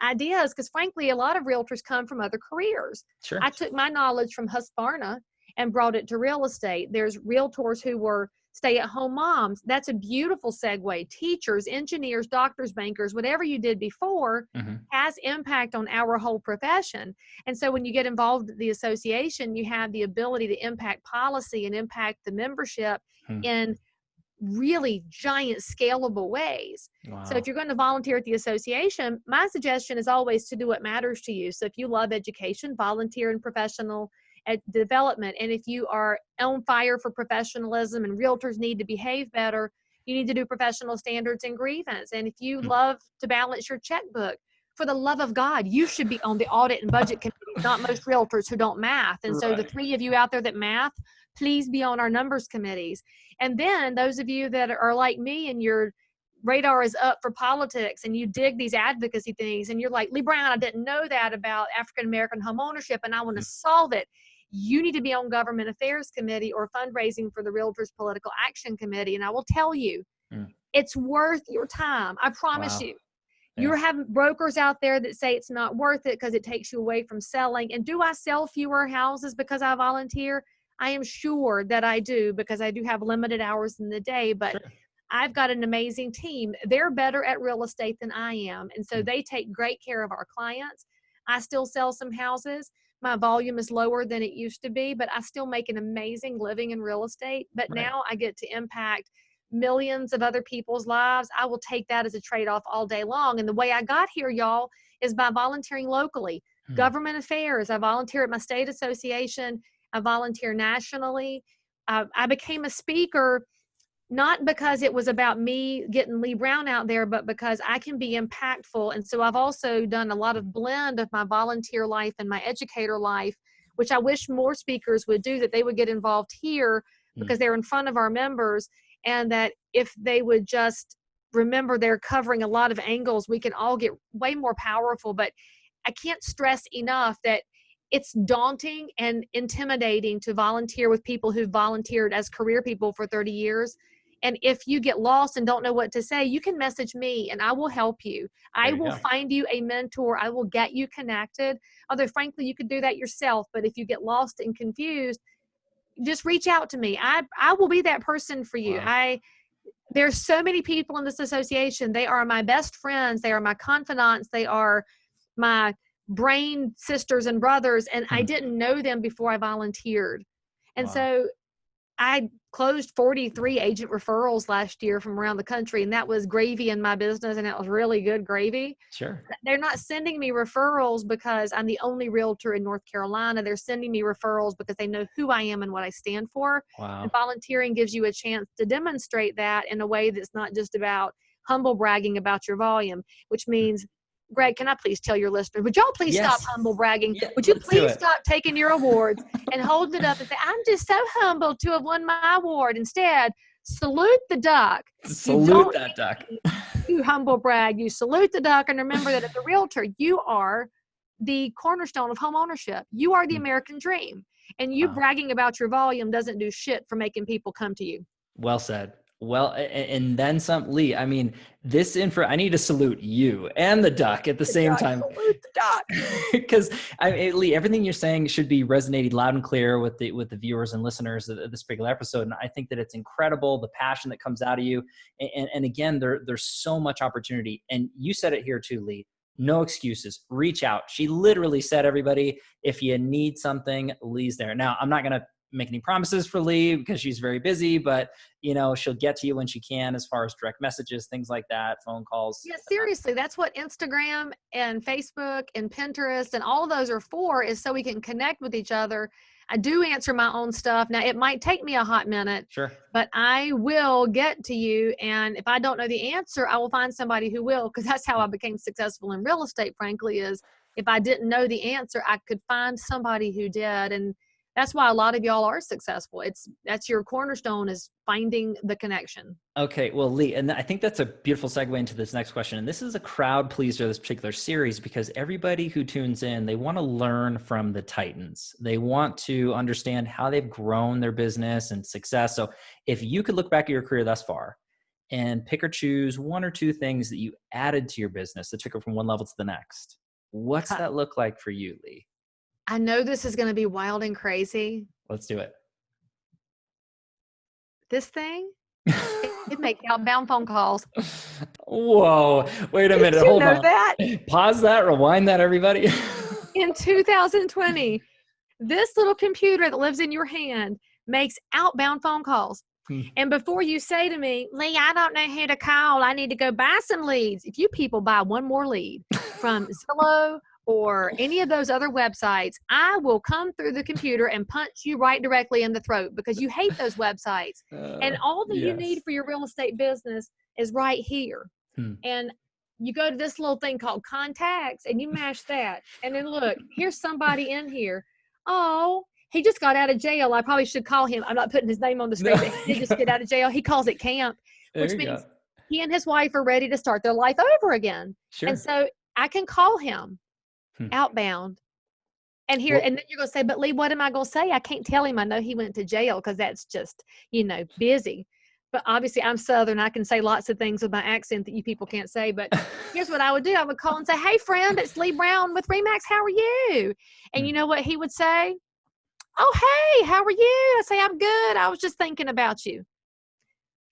S1: ideas, because frankly, a lot of realtors come from other careers.
S3: Sure.
S1: I took my knowledge from Husqvarna and brought it to real estate. There's realtors who were stay-at-home moms. That's a beautiful segue. Teachers, engineers, doctors, bankers, whatever you did before has impact on our whole profession. And so when you get involved in the association, you have the ability to impact policy and impact the membership in really giant scalable ways. So if you're going to volunteer at the association, my suggestion is always to do what matters to you. So if you love education, volunteer in professional development. And if you are on fire for professionalism and realtors need to behave better, you need to do professional standards and grievance. And if you love to balance your checkbook, for the love of God, you should be on the audit and budget committee, not most realtors who don't math. And so the 3 of you out there that math, please be on our numbers committees. And then those of you that are like me and your radar is up for politics and you dig these advocacy things and you're like, Leigh Brown, I didn't know that about African-American home ownership and I want to solve it. You need to be on government affairs committee or fundraising for the Realtors Political Action Committee. And I will tell you, it's worth your time. I promise you. You're having brokers out there that say it's not worth it because it takes you away from selling. And do I sell fewer houses because I volunteer? I am sure that I do, because I do have limited hours in the day, but I've got an amazing team. They're better at real estate than I am. And so they take great care of our clients. I still sell some houses. My volume is lower than it used to be, but I still make an amazing living in real estate. But now I get to impact millions of other people's lives. I will take that as a trade-off all day long. And the way I got here, y'all, is by volunteering locally. Government affairs, I volunteer at my state association. I volunteer nationally. I became a speaker not because it was about me getting Leigh Brown out there, but because I can be impactful. And so I've also done a lot of blend of my volunteer life and my educator life, which I wish more speakers would do, that they would get involved here because they're in front of our members. And that if they would just remember they're covering a lot of angles, we can all get way more powerful. But I can't stress enough that it's daunting and intimidating to volunteer with people who've volunteered as career people for 30 years. And if you get lost and don't know what to say, you can message me and I will help you. I will find you a mentor. I will get you connected. Although frankly, you could do that yourself. But if you get lost and confused, just reach out to me. I will be that person for you. There's so many people in this association. They are my best friends. They are my confidants. They are my brain sisters and brothers, and I didn't know them before I volunteered. And so I closed 43 agent referrals last year from around the country, and that was gravy in my business, and that was really good gravy.
S3: Sure.
S1: They're not sending me referrals because I'm the only realtor in North Carolina. They're sending me referrals because they know who I am and what I stand for.
S3: Wow.
S1: And volunteering gives you a chance to demonstrate that in a way that's not just about humble bragging about your volume, which means, Greg, can I please tell your listeners, would y'all please stop humble bragging?
S3: Yeah,
S1: would you please stop taking your awards and holding it up and say, I'm just so humbled to have won my award. Instead, salute the duck.
S3: Salute that duck.
S1: You humble brag, you salute the duck, and remember that as a realtor, you are the cornerstone of home ownership. You are the American dream. And you bragging about your volume doesn't do shit for making people come to you.
S3: Well said. Well, and then some. Leigh, I mean, this info, I need to salute you and the duck at the same time.
S1: Salute the duck.
S3: Because Leigh, everything you're saying should be resonating loud and clear with the viewers and listeners of this particular episode. And I think that it's incredible, the passion that comes out of you. And again, there's so much opportunity. And you said it here too, Leigh. No excuses. Reach out. She literally said, everybody, if you need something, Leigh's there. Now, I'm not going to make any promises for Leigh because she's very busy, but she'll get to you when she can, as far as direct messages, things like that, phone calls.
S1: Yeah, seriously, that's what Instagram and Facebook and Pinterest and all of those are for, is so we can connect with each other. I do answer my own stuff. Now, it might take me a hot minute,
S3: sure,
S1: but I will get to you. And if I don't know the answer, I will find somebody who will, because that's how I became successful in real estate, frankly, is if I didn't know the answer, I could find somebody who did. And that's why a lot of y'all are successful. That's your cornerstone, is finding the connection.
S3: Okay. Well, Leigh, and I think that's a beautiful segue into this next question. And this is a crowd pleaser, this particular series, because everybody who tunes in, they want to learn from the Titans. They want to understand how they've grown their business and success. So if you could look back at your career thus far and pick or choose one or two things that you added to your business that took it from one level to the next, what's that look like for you, Leigh?
S1: I know this is going to be wild and crazy.
S3: Let's do it.
S1: This thing, it makes outbound phone calls.
S3: Whoa. Wait a minute. Hold on.
S1: That?
S3: Pause that. Rewind that, everybody.
S1: In 2020, this little computer that lives in your hand makes outbound phone calls. And before you say to me, Leigh, I don't know who to call, I need to go buy some leads. If you people buy one more lead from Zillow or any of those other websites, I will come through the computer and punch you right directly in the throat, because you hate those websites. And all that you need for your real estate business is right here. And you go to this little thing called contacts and you mash that. And then look, here's somebody in here. Oh, he just got out of jail. I probably should call him. I'm not putting his name on the screen, but he did just get out of jail. He calls it camp, which means he and his wife are ready to start their life over again. Sure. And so I can call him outbound. And here, and then you're going to say, but Leigh, what am I going to say? I can't tell him I know he went to jail, because that's just, busy. But obviously I'm Southern. I can say lots of things with my accent that you people can't say. But here's what I would do. I would call and say, hey, friend, it's Leigh Brown with RE/MAX. How are you? And you know what he would say? Oh, hey, how are you? I say, I'm good. I was just thinking about you.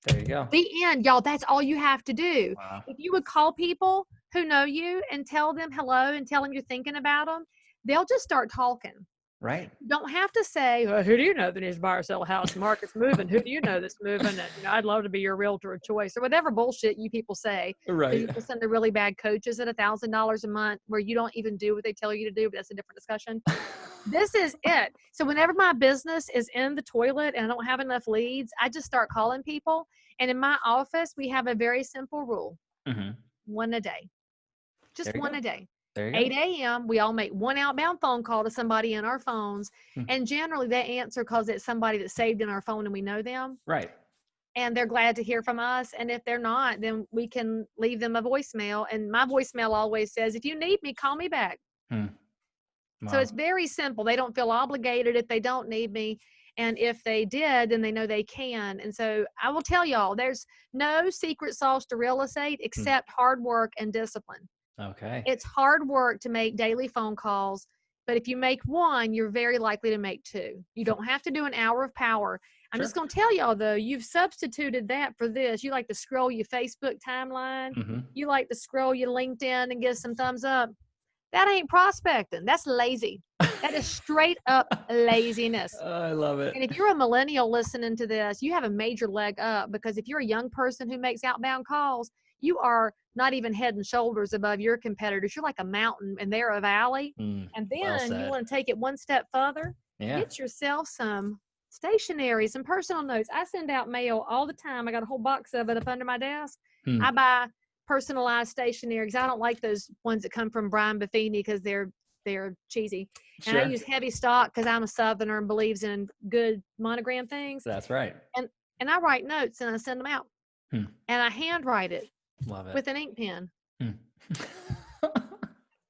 S3: There you go.
S1: The end, y'all. That's all you have to do.
S3: Wow.
S1: If you would call people who know you and tell them hello and tell them you're thinking about them, they'll just start talking.
S3: Right.
S1: You don't have to say, well, who do you know that needs to buy or sell a house? Market's moving. Who do you know that's moving? And, I'd love to be your realtor of choice, or whatever bullshit you people say.
S3: Right.
S1: People send the really bad coaches at $1,000 a month where you don't even do what they tell you to do, but that's a different discussion. This is it. So whenever my business is in the toilet and I don't have enough leads, I just start calling people. And in my office, we have a very simple rule. One a day. Just one a day. 8 a.m., we all make one outbound phone call to somebody in our phones. And generally they answer because it's somebody that's saved in our phone and we know them.
S3: Right.
S1: And they're glad to hear from us. And if they're not, then we can leave them a voicemail. And my voicemail always says, if you need me, call me back.
S3: Wow.
S1: So it's very simple. They don't feel obligated if they don't need me. And if they did, then they know they can. And so I will tell y'all, there's no secret sauce to real estate except hard work and discipline.
S3: Okay.
S1: It's hard work to make daily phone calls, but if you make one, you're very likely to make two. You don't have to do an hour of power. I'm just going to tell y'all, though, you've substituted that for this. You like to scroll your Facebook timeline. You like to scroll your LinkedIn and give some thumbs up. That ain't prospecting. That's lazy. That is straight up laziness.
S3: I love it.
S1: And if you're a millennial listening to this, you have a major leg up, because if you're a young person who makes outbound calls, you are not even head and shoulders above your competitors. You're like a mountain and they're a valley. And then you want to take it one step further. Get yourself some stationery, some personal notes. I send out mail all the time. I got a whole box of it up under my desk. I buy personalized stationery because I don't like those ones that come from Brian Buffini because they're cheesy. And I use heavy stock because I'm a Southerner and believes in good monogram things.
S3: That's right.
S1: And I write notes and I send them out. And I handwrite it.
S3: Love it.
S1: With an ink pen.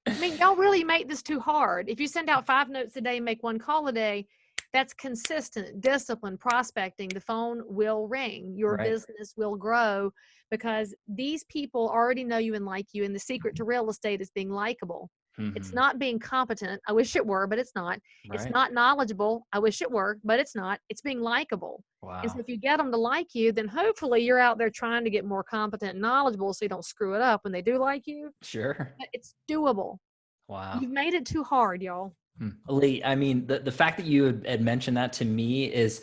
S1: I mean, y'all really make this too hard. If you send out 5 notes a day and make 1 call a day, that's consistent, discipline, prospecting. The phone will ring. Your business will grow because these people already know you and like you. And the secret to real estate is being likable. It's not being competent. I wish it were, but it's not. It's not knowledgeable. I wish it were, but it's not. It's being likable. And so if you get them to like you, then hopefully you're out there trying to get more competent and knowledgeable so you don't screw it up when they do like you. But it's doable. You've made it too hard, y'all.
S3: Leigh, I mean, the fact that you had mentioned that to me is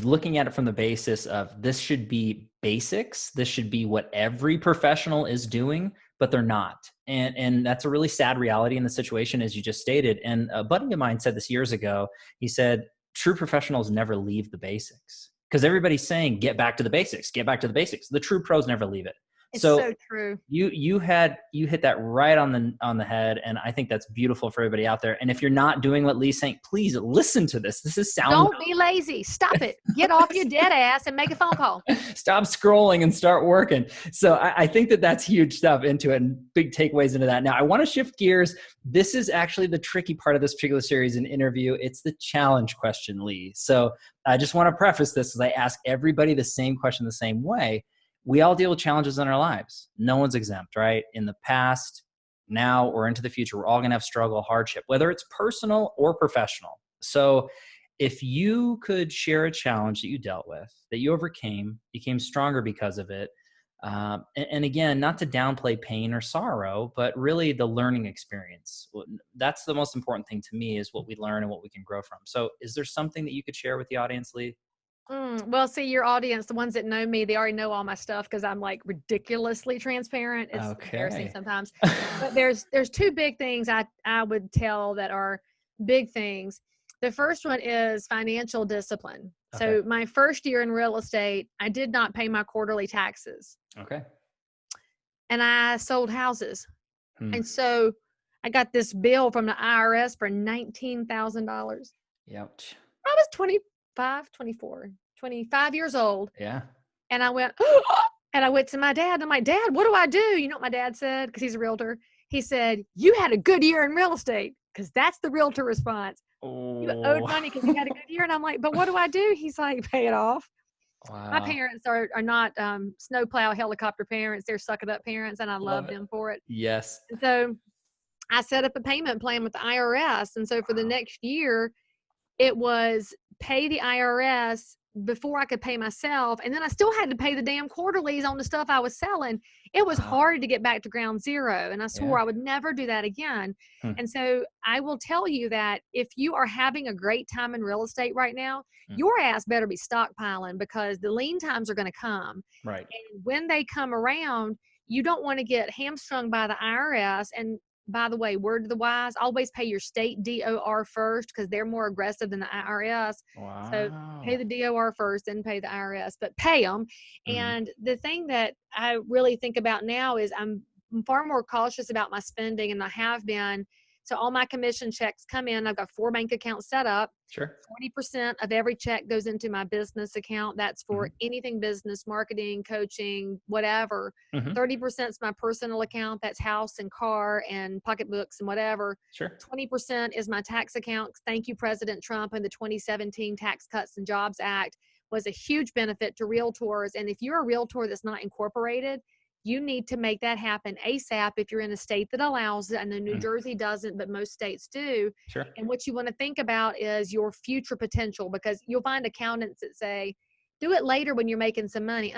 S3: looking at it from the basis of this should be basics. This should be what every professional is doing, but they're not. And that's a really sad reality in the situation, as you just stated. And a buddy of mine said this years ago. He said, true professionals never leave the basics because everybody's saying, get back to the basics, get back to the basics. The true pros never leave it.
S1: It's so true.
S3: You hit that right on the head, and I think that's beautiful for everybody out there. And if you're not doing what Leigh's saying, please listen to this. This is sound.
S1: Don't be lazy. Stop it. Get off your dead ass and make a phone call.
S3: Stop scrolling and start working. So I think that's huge stuff into it and big takeaways into that. Now I want to shift gears. This is actually the tricky part of this particular series and interview. It's the challenge question, Leigh. So I just want to preface this as I ask everybody the same question the same way. We all deal with challenges in our lives. No one's exempt, right? In the past, now, or into the future, we're all going to have struggle, hardship, whether it's personal or professional. So if you could share a challenge that you dealt with, that you overcame, became stronger because of it, and again, not to downplay pain or sorrow, but really the learning experience. That's the most important thing to me, is what we learn and what we can grow from. So is there something that you could share with the audience, Leigh?
S1: Well, see, your audience, the ones that know me, they already know all my stuff because I'm like ridiculously transparent. It's embarrassing sometimes. But there's 2 big things I would tell that are big things. The first one is financial discipline. So my first year in real estate, I did not pay my quarterly taxes. And I sold houses. And so I got this bill from the IRS for $19,000.
S3: Ouch.
S1: I was 25 years old. And I went, and I went to my dad. And I'm like, Dad, what do I do? You know what my dad said? Because he's a realtor. He said, you had a good year in real estate. Because that's the realtor response. You owed money because you had a good year. And I'm like, but what do I do? He's like, pay it off. My parents are not snowplow helicopter parents. They're suck it up parents. And I love them for it.
S3: Yes.
S1: And so I set up a payment plan with the IRS. And so for the next year, it was pay the IRS before I could pay myself. And then I still had to pay the damn quarterlies on the stuff I was selling. It was hard to get back to ground zero. And I swore I would never do that again. And so I will tell you that if you are having a great time in real estate right now, your ass better be stockpiling because the lean times are going to come. And when they come around, you don't want to get hamstrung by the IRS. And by the way, word to the wise, always pay your state DOR first because they're more aggressive than the IRS. So pay the DOR first, then pay the IRS, but pay them. And the thing that I really think about now is I'm far more cautious about my spending, and I have been. So all my commission checks come in. I've got 4 bank accounts set up. 40% of every check goes into my business account. That's for anything business, marketing, coaching, whatever. 30% is my personal account. That's house and car and pocketbooks and whatever. 20% is my tax account. Thank you, President Trump, and the 2017 Tax Cuts and Jobs Act was a huge benefit to realtors. And if you're a realtor that's not incorporated, you need to make that happen ASAP if you're in a state that allows it. I know New Jersey doesn't, but most states do. And what you want to think about is your future potential, because you'll find accountants that say, do it later when you're making some money.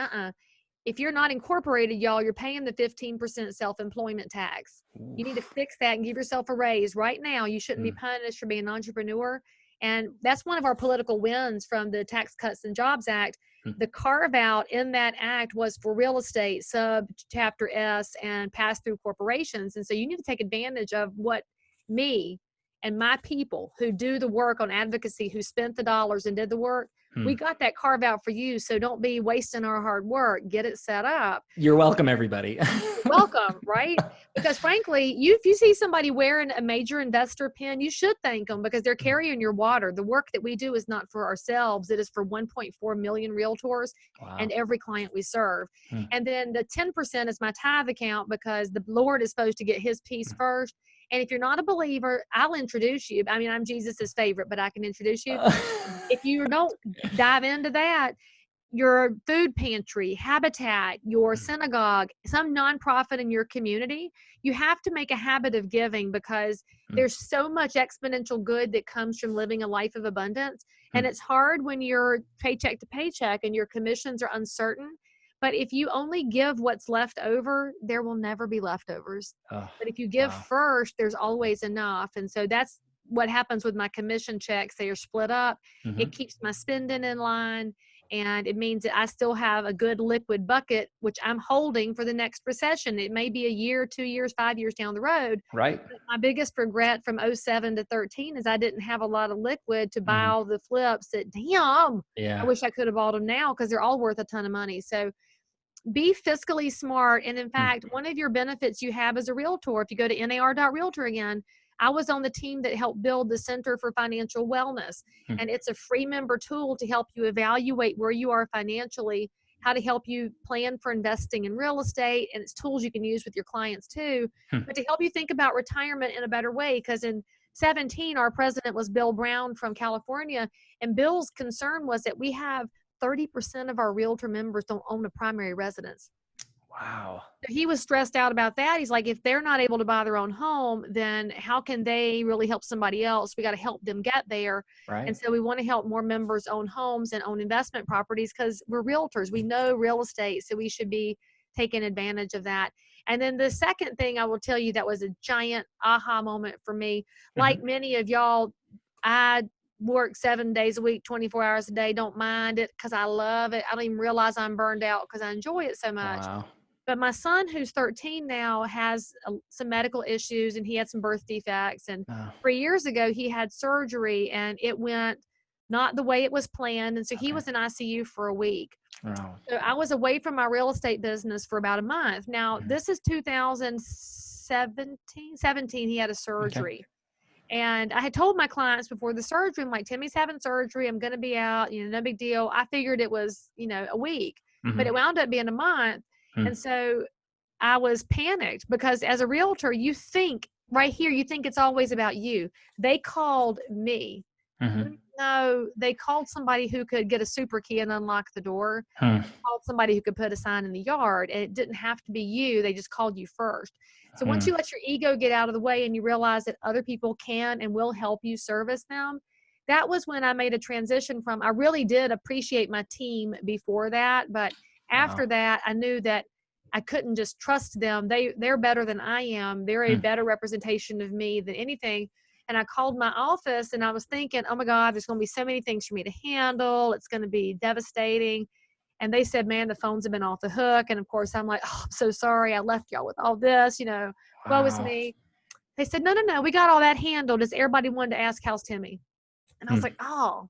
S1: if you're not incorporated, y'all, you're paying the 15% self-employment tax. You need to fix that and give yourself a raise right now. You shouldn't be punished for being an entrepreneur. And that's one of our political wins from the Tax Cuts and Jobs Act. The carve out in that act was for real estate, sub chapter S, and pass through corporations. And so you need to take advantage of what me and my people who do the work on advocacy, who spent the dollars and did the work, we got that carve out for you. So don't be wasting our hard work. Get it set up.
S3: You're welcome, everybody.
S1: Welcome, right? Because frankly, if you see somebody wearing a major investor pin, you should thank them because they're carrying your water. The work that we do is not for ourselves. It is for 1.4 million realtors and every client we serve. And then the 10% is my tithe account because the Lord is supposed to get his piece first. And if you're not a believer, I'll introduce you. I mean, I'm Jesus's favorite, but I can introduce you. If you don't dive into that, your food pantry, habitat, your synagogue, some nonprofit in your community, you have to make a habit of giving because there's so much exponential good that comes from living a life of abundance. And it's hard when you're paycheck to paycheck and your commissions are uncertain. But if you only give what's left over, there will never be leftovers. But if you give first, there's always enough. And so that's what happens with my commission checks. They are split up. It keeps my spending in line. And it means that I still have a good liquid bucket, which I'm holding for the next recession. It may be a year, 2 years, 5 years down the road.
S3: Right.
S1: But my biggest regret from 07 to 13 is I didn't have a lot of liquid to buy all the flips that, I wish I could have bought them now because they're all worth a ton of money. So be fiscally smart. And in fact, one of your benefits you have as a realtor, if you go to nar.realtor again, I was on the team that helped build the Center for Financial Wellness. And it's a free member tool to help you evaluate where you are financially, how to help you plan for investing in real estate. And it's tools you can use with your clients too, but to help you think about retirement in a better way. Because in 17, our president was Bill Brown from California. And Bill's concern was that we have 30% of our realtor members don't own a primary residence.
S3: Wow.
S1: So he was stressed out about that. He's like, if they're not able to buy their own home, then how can they really help somebody else? We got to help them get there.
S3: Right.
S1: And so we want to help more members own homes and own investment properties because we're realtors. We know real estate, so we should be taking advantage of that. And then the second thing I will tell you that was a giant aha moment for me, like many of y'all, I work 7 days a week, 24 hours a day, don't mind it because I love it. I don't even realize I'm burned out because I enjoy it so much.
S3: Wow.
S1: But my son, who's 13 now, has some medical issues and he had some birth defects. And 3 years ago, he had surgery and it went not the way it was planned. And so he was in ICU for a week. So I was away from my real estate business for about a month. Now, this is 2017, he had a surgery. And I had told my clients before the surgery, I'm like, Timmy's having surgery. I'm going to be out, no big deal. I figured it was, a week, but it wound up being a month. And so I was panicked because as a realtor, you think right here, you think it's always about you. They called me. No, they called somebody who could get a super key and unlock the door. Called somebody who could put a sign in the yard. And it didn't have to be you. They just called you first. So once you let your ego get out of the way and you realize that other people can and will help you service them, that was when I made a transition from, I really did appreciate my team before that. But after that, I knew that I couldn't just trust them. They're better than I am. They're a better representation of me than anything. And I called my office and I was thinking, oh my God, there's going to be so many things for me to handle. It's going to be devastating. And they said, man, the phones have been off the hook. And of course, I'm like, oh, I'm so sorry. I left y'all with all this, woe is me. They said, no, we got all that handled. As everybody wanted to ask, how's Timmy? And I was like, oh,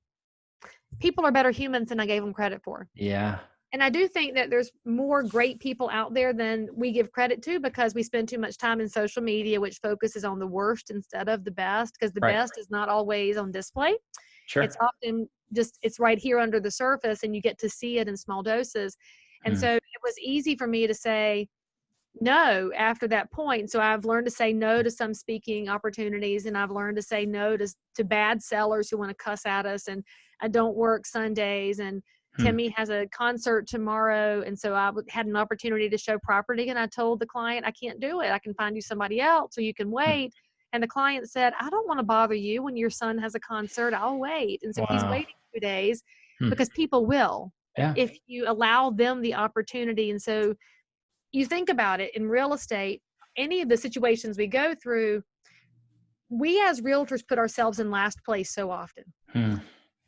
S1: people are better humans than I gave them credit for.
S3: Yeah.
S1: And I do think that there's more great people out there than we give credit to because we spend too much time in social media, which focuses on the worst instead of the best, because the best is not always on display.
S3: Sure.
S1: It's often it's right here under the surface and you get to see it in small doses. And so it was easy for me to say no after that point. So I've learned to say no to some speaking opportunities, and I've learned to say no to bad sellers who want to cuss at us. And I don't work Sundays, and Timmy has a concert tomorrow. And so I had an opportunity to show property, and I told the client, I can't do it. I can find you somebody else, or you can wait. And the client said, I don't want to bother you when your son has a concert. I'll wait. And so he's waiting 2 days because people will.
S3: Yeah.
S1: if you allow them the opportunity. And so you think about it in real estate, any of the situations we go through, we as realtors put ourselves in last place so often.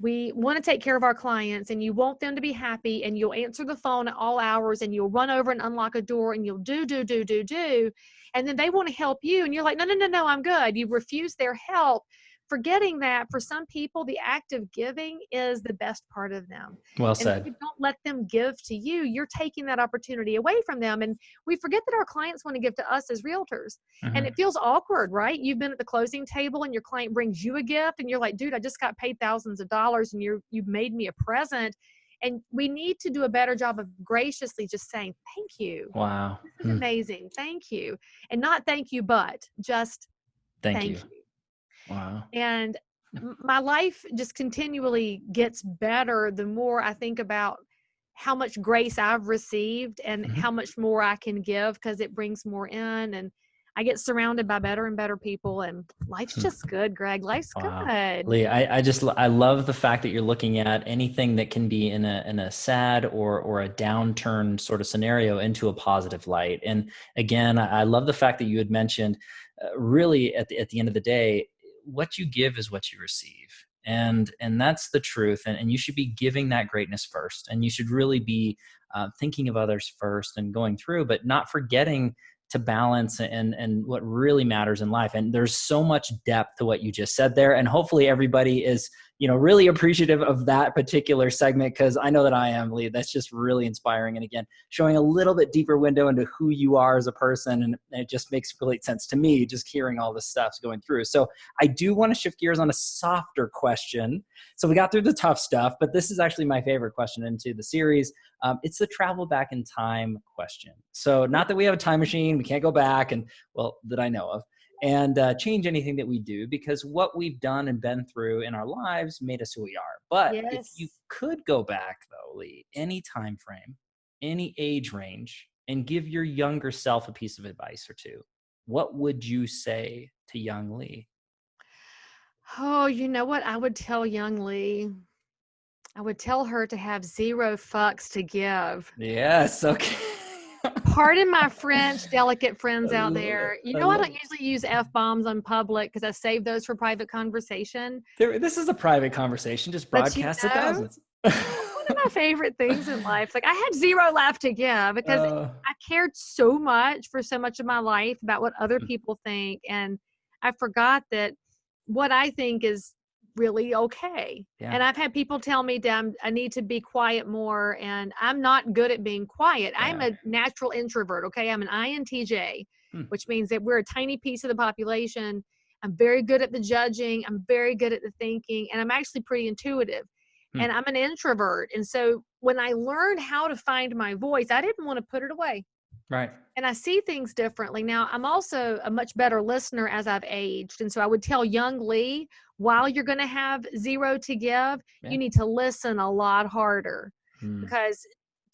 S1: We want to take care of our clients, and you want them to be happy, and you'll answer the phone at all hours, and you'll run over and unlock a door, and you'll do. And then they want to help you, and you're like, no, I'm good. You refuse their help, forgetting that for some people, the act of giving is the best part of them.
S3: Well
S1: And if
S3: said.
S1: you don't let them give to you, you're taking that opportunity away from them. And we forget that our clients want to give to us as realtors. And it feels awkward, right? You've been at the closing table and your client brings you a gift and you're like, dude, I just got paid thousands of dollars and you've made me a present. And we need to do a better job of graciously just saying, thank you.
S3: Wow.
S1: This is amazing. Thank you. And not thank you, but just
S3: Thank
S1: thank
S3: you.
S1: you.
S3: Wow.
S1: And my life just continually gets better the more I think about how much grace I've received and how much more I can give, because it brings more in, and I get surrounded by better and better people, and life's just good, Greg. Life's good.
S3: Leigh, I love the fact that you're looking at anything that can be in a sad or a downturn sort of scenario into a positive light. And again, I love the fact that you had mentioned really at the end of the day, what you give is what you receive. And that's the truth. And you should be giving that greatness first. And you should really be thinking of others first and going through, but not forgetting to balance and what really matters in life. And there's so much depth to what you just said there. And hopefully everybody is, really appreciative of that particular segment, because I know that I am, Leigh. That's just really inspiring. And again, showing a little bit deeper window into who you are as a person. And it just makes complete sense to me, just hearing all this stuff going through. So I do want to shift gears on a softer question. So we got through the tough stuff, but this is actually my favorite question into the series. It's the travel back in time question. So not that we have a time machine, we can't go back and, well, that I know of, and change anything that we do, because what we've done and been through in our lives made us who we are. But if you could go back though, Leigh, any time frame, any age range, and give your younger self a piece of advice or two, what would you say to young Leigh?
S1: Oh, you know what I would tell young Leigh? I would tell her to have zero fucks to give.
S3: Yes. Okay.
S1: Pardon my French, delicate friends out there. I don't usually use F-bombs on public because I save those for private conversation.
S3: This is a private conversation, just broadcast to thousands.
S1: That's one of my favorite things in life. Like, I had zero left to give because I cared so much for so much of my life about what other people think. And I forgot that what I think is really okay. Yeah. And I've had people tell me that I need to be quiet more, and I'm not good at being quiet. Yeah. I'm a natural introvert. Okay. I'm an INTJ, which means that we're a tiny piece of the population. I'm very good at the judging. I'm very good at the thinking, and I'm actually pretty intuitive. And I'm an introvert. And so when I learned how to find my voice, I didn't want to put it away.
S3: Right.
S1: And I see things differently. Now, I'm also a much better listener as I've aged. And so I would tell young Leigh, while you're going to have zero to give, you need to listen a lot harder. Because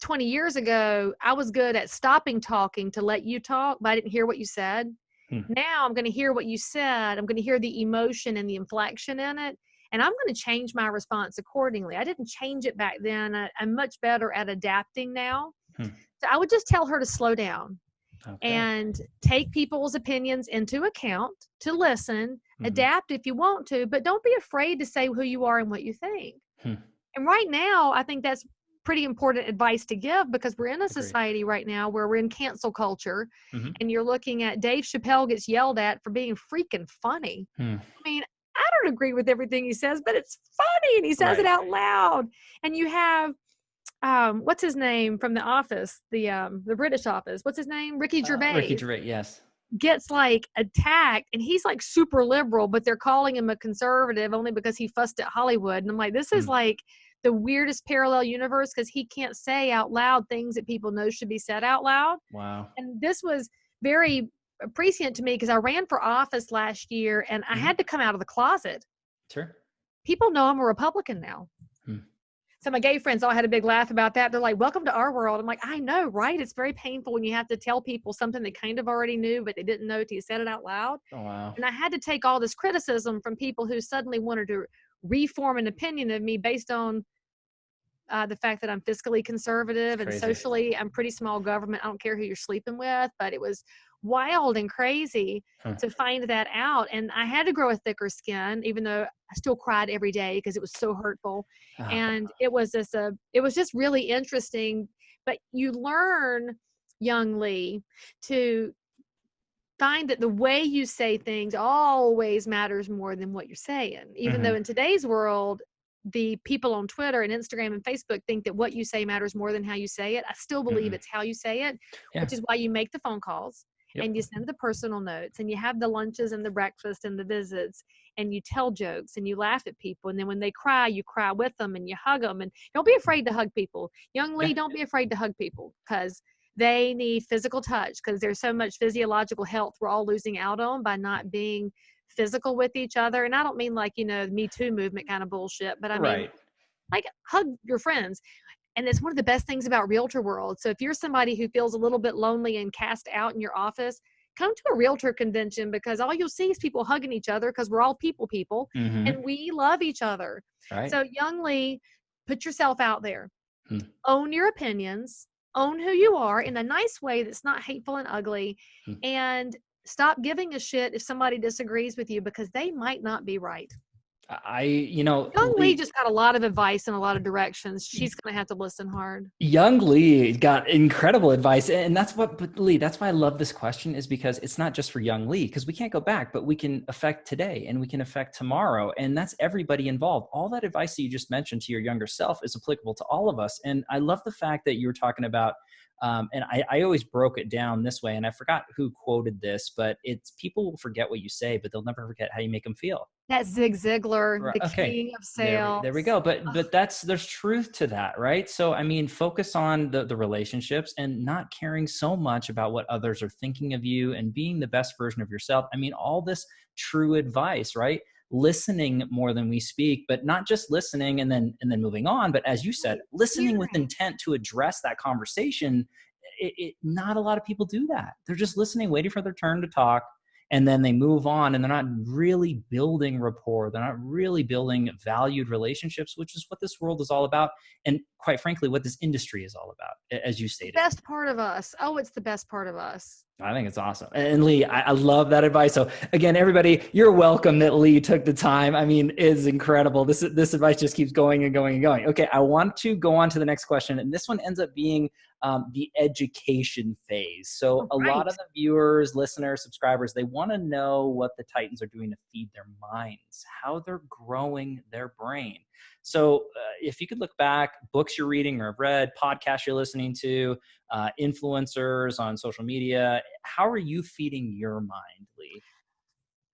S1: 20 years ago, I was good at stopping talking to let you talk, but I didn't hear what you said. Now I'm going to hear what you said. I'm going to hear the emotion and the inflection in it. And I'm going to change my response accordingly. I didn't change it back then. I'm much better at adapting now. So I would just tell her to slow down and take people's opinions into account, to listen, adapt if you want to, but don't be afraid to say who you are and what you think. And right now, I think that's pretty important advice to give, because we're in a society right now where we're in cancel culture, and you're looking at Dave Chappelle gets yelled at for being freaking funny. I mean, I don't agree with everything he says, but it's funny, and he says it out loud. And you have what's his name from The Office, the British Office? What's his name? Ricky Gervais.
S3: Ricky Gervais, yes.
S1: Gets like attacked, and he's like super liberal, but they're calling him a conservative only because he fussed at Hollywood. And I'm like, this is like the weirdest parallel universe, because he can't say out loud things that people know should be said out loud.
S3: Wow. And
S1: this was very prescient to me, because I ran for office last year, and I had to come out of the closet.
S3: Sure.
S1: People know I'm a Republican now. So my gay friends all had a big laugh about that. They're like, welcome to our world. I'm like, I know, right? It's very painful when you have to tell people something they kind of already knew, but they didn't know till you said it out loud.
S3: Oh, wow.
S1: And I had to take all this criticism from people who suddenly wanted to reform an opinion of me based on the fact that I'm fiscally conservative and
S3: Crazy.
S1: socially, I'm pretty small government. I don't care who you're sleeping with, but it was wild and crazy to find that out. And I had to grow a thicker skin, even though I still cried every day because it was so hurtful. And it was just really interesting. But you learn, young Leigh, to find that the way you say things always matters more than what you're saying. Even though in today's world, the people on Twitter and Instagram and Facebook think that what you say matters more than how you say it. I still believe it's how you say it, which is why you make the phone calls and you send the personal notes and you have the lunches and the breakfast and the visits and you tell jokes and you laugh at people. And then when they cry, you cry with them and you hug them. And don't be afraid to hug people. Young Leigh, don't be afraid to hug people, because they need physical touch, because there's so much physiological health we're all losing out on by not being physical with each other. And I don't mean like, the Me Too movement kind of bullshit, but I mean, like, hug your friends. And it's one of the best things about realtor world. So if you're somebody who feels a little bit lonely and cast out in your office, come to a realtor convention, because all you'll see is people hugging each other, because we're all people and we love each other. So young Leigh, put yourself out there, own your opinions, own who you are in a nice way that's not hateful and ugly, and stop giving a shit if somebody disagrees with you, because they might not be right. Young Leigh just got a lot of advice in a lot of directions. She's going to have to listen hard.
S3: Young Leigh got incredible advice. And but Leigh, that's why I love this question, is because it's not just for young Leigh, because we can't go back, but we can affect today and we can affect tomorrow. And that's everybody involved. All that advice that you just mentioned to your younger self is applicable to all of us. And I love the fact that you were talking about, and I always broke it down this way, and I forgot who quoted this, but it's people will forget what you say, but they'll never forget how you make them feel.
S1: That's Zig Ziglar, the king of sales.
S3: There we go. But there's truth to that, right? So, I mean, focus on the relationships and not caring so much about what others are thinking of you and being the best version of yourself. I mean, all this true advice, right? Listening more than we speak, but not just listening and then moving on. But as you said, listening with intent to address that conversation. Not a lot of people do that. They're just listening, waiting for their turn to talk. And then they move on, and they're not really building rapport. They're not really building valued relationships, which is what this world is all about. And quite frankly, what this industry is all about, as you stated.
S1: The best part of us. Oh, it's the best part of us.
S3: I think it's awesome. And Leigh, I love that advice. So again, everybody, you're welcome that Leigh took the time. I mean, it's incredible. This advice just keeps going and going and going. Okay, I want to go on to the next question. And this one ends up being the education phase. So a lot of the viewers, listeners, subscribers, they want to know what the Titans are doing to feed their minds, how they're growing their brain. So if you could look back, books you're reading or have read, podcasts you're listening to, influencers on social media, how are you feeding your mind, Leigh?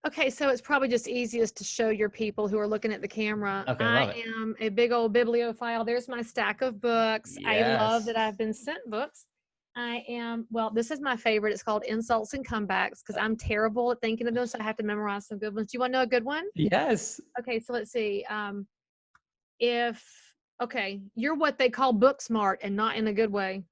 S1: Okay, so it's probably just easiest to show your people who are looking at the camera.
S3: Okay,
S1: I am a big old bibliophile. There's my stack of books.
S3: Yes.
S1: I love that I've been sent books. This is my favorite. It's called Insults and Comebacks, because I'm terrible at thinking of those, so I have to memorize some good ones. Do you want to know a good one?
S3: Yes.
S1: Okay, so let's see. You're what they call book smart, and not in a good way.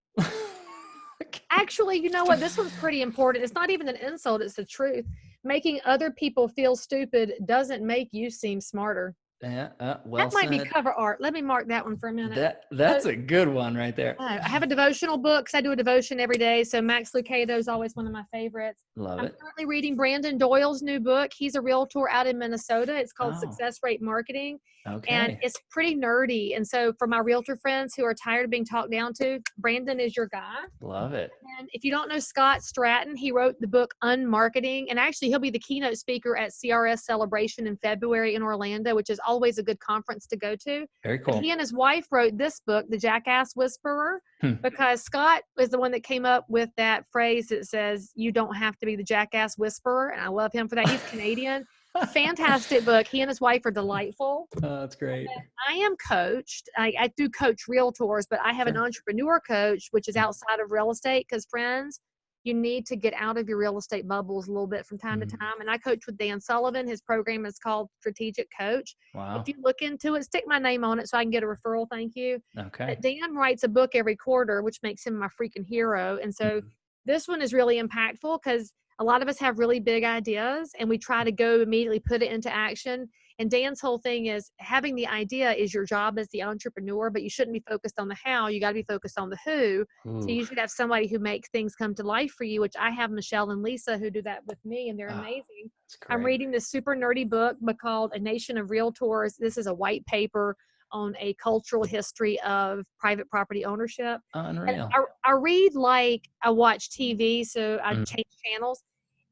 S1: Actually, you know what? This one's pretty important. It's not even an insult. It's the truth. Making other people feel stupid doesn't make you seem smarter.
S3: Well
S1: that might be cover art. Let me mark that one for a minute.
S3: That's a good one right there.
S1: I have a devotional book, because I do a devotion every day. So Max Lucado is always one of my favorites.
S3: I'm
S1: currently reading Brandon Doyle's new book. He's a realtor out in Minnesota. It's called Success Rate Marketing.
S3: Okay.
S1: And it's pretty nerdy. And so for my realtor friends who are tired of being talked down to, Brandon is your guy.
S3: Love it.
S1: And if you don't know Scott Stratton, he wrote the book Unmarketing. And actually, he'll be the keynote speaker at CRS Celebration in February in Orlando, which is always a good conference to go to.
S3: Very cool.
S1: And he and his wife wrote this book, The Jackass Whisperer, because Scott was the one that came up with that phrase that says, you don't have to be the jackass whisperer. And I love him for that. He's Canadian. Fantastic book. He and his wife are delightful.
S3: Oh, that's great.
S1: I am coached. I do coach realtors, but I have an entrepreneur coach, which is outside of real estate, because friends, you need to get out of your real estate bubbles a little bit from time to time. And I coach with Dan Sullivan. His program is called Strategic Coach.
S3: Wow.
S1: If you look into it, stick my name on it so I can get a referral. Thank you.
S3: Okay.
S1: But Dan writes a book every quarter, which makes him my freaking hero. And so this one is really impactful, because a lot of us have really big ideas and we try to go immediately put it into action. And Dan's whole thing is having the idea is your job as the entrepreneur, but you shouldn't be focused on the how. You got to be focused on the who.
S3: Ooh.
S1: So you should have somebody who makes things come to life for you, which I have Michelle and Lisa who do that with me, and they're amazing. I'm reading this super nerdy book called A Nation of Realtors. This is a white paper on a cultural history of private property ownership.
S3: Unreal.
S1: And I read like I watch TV, so I change channels.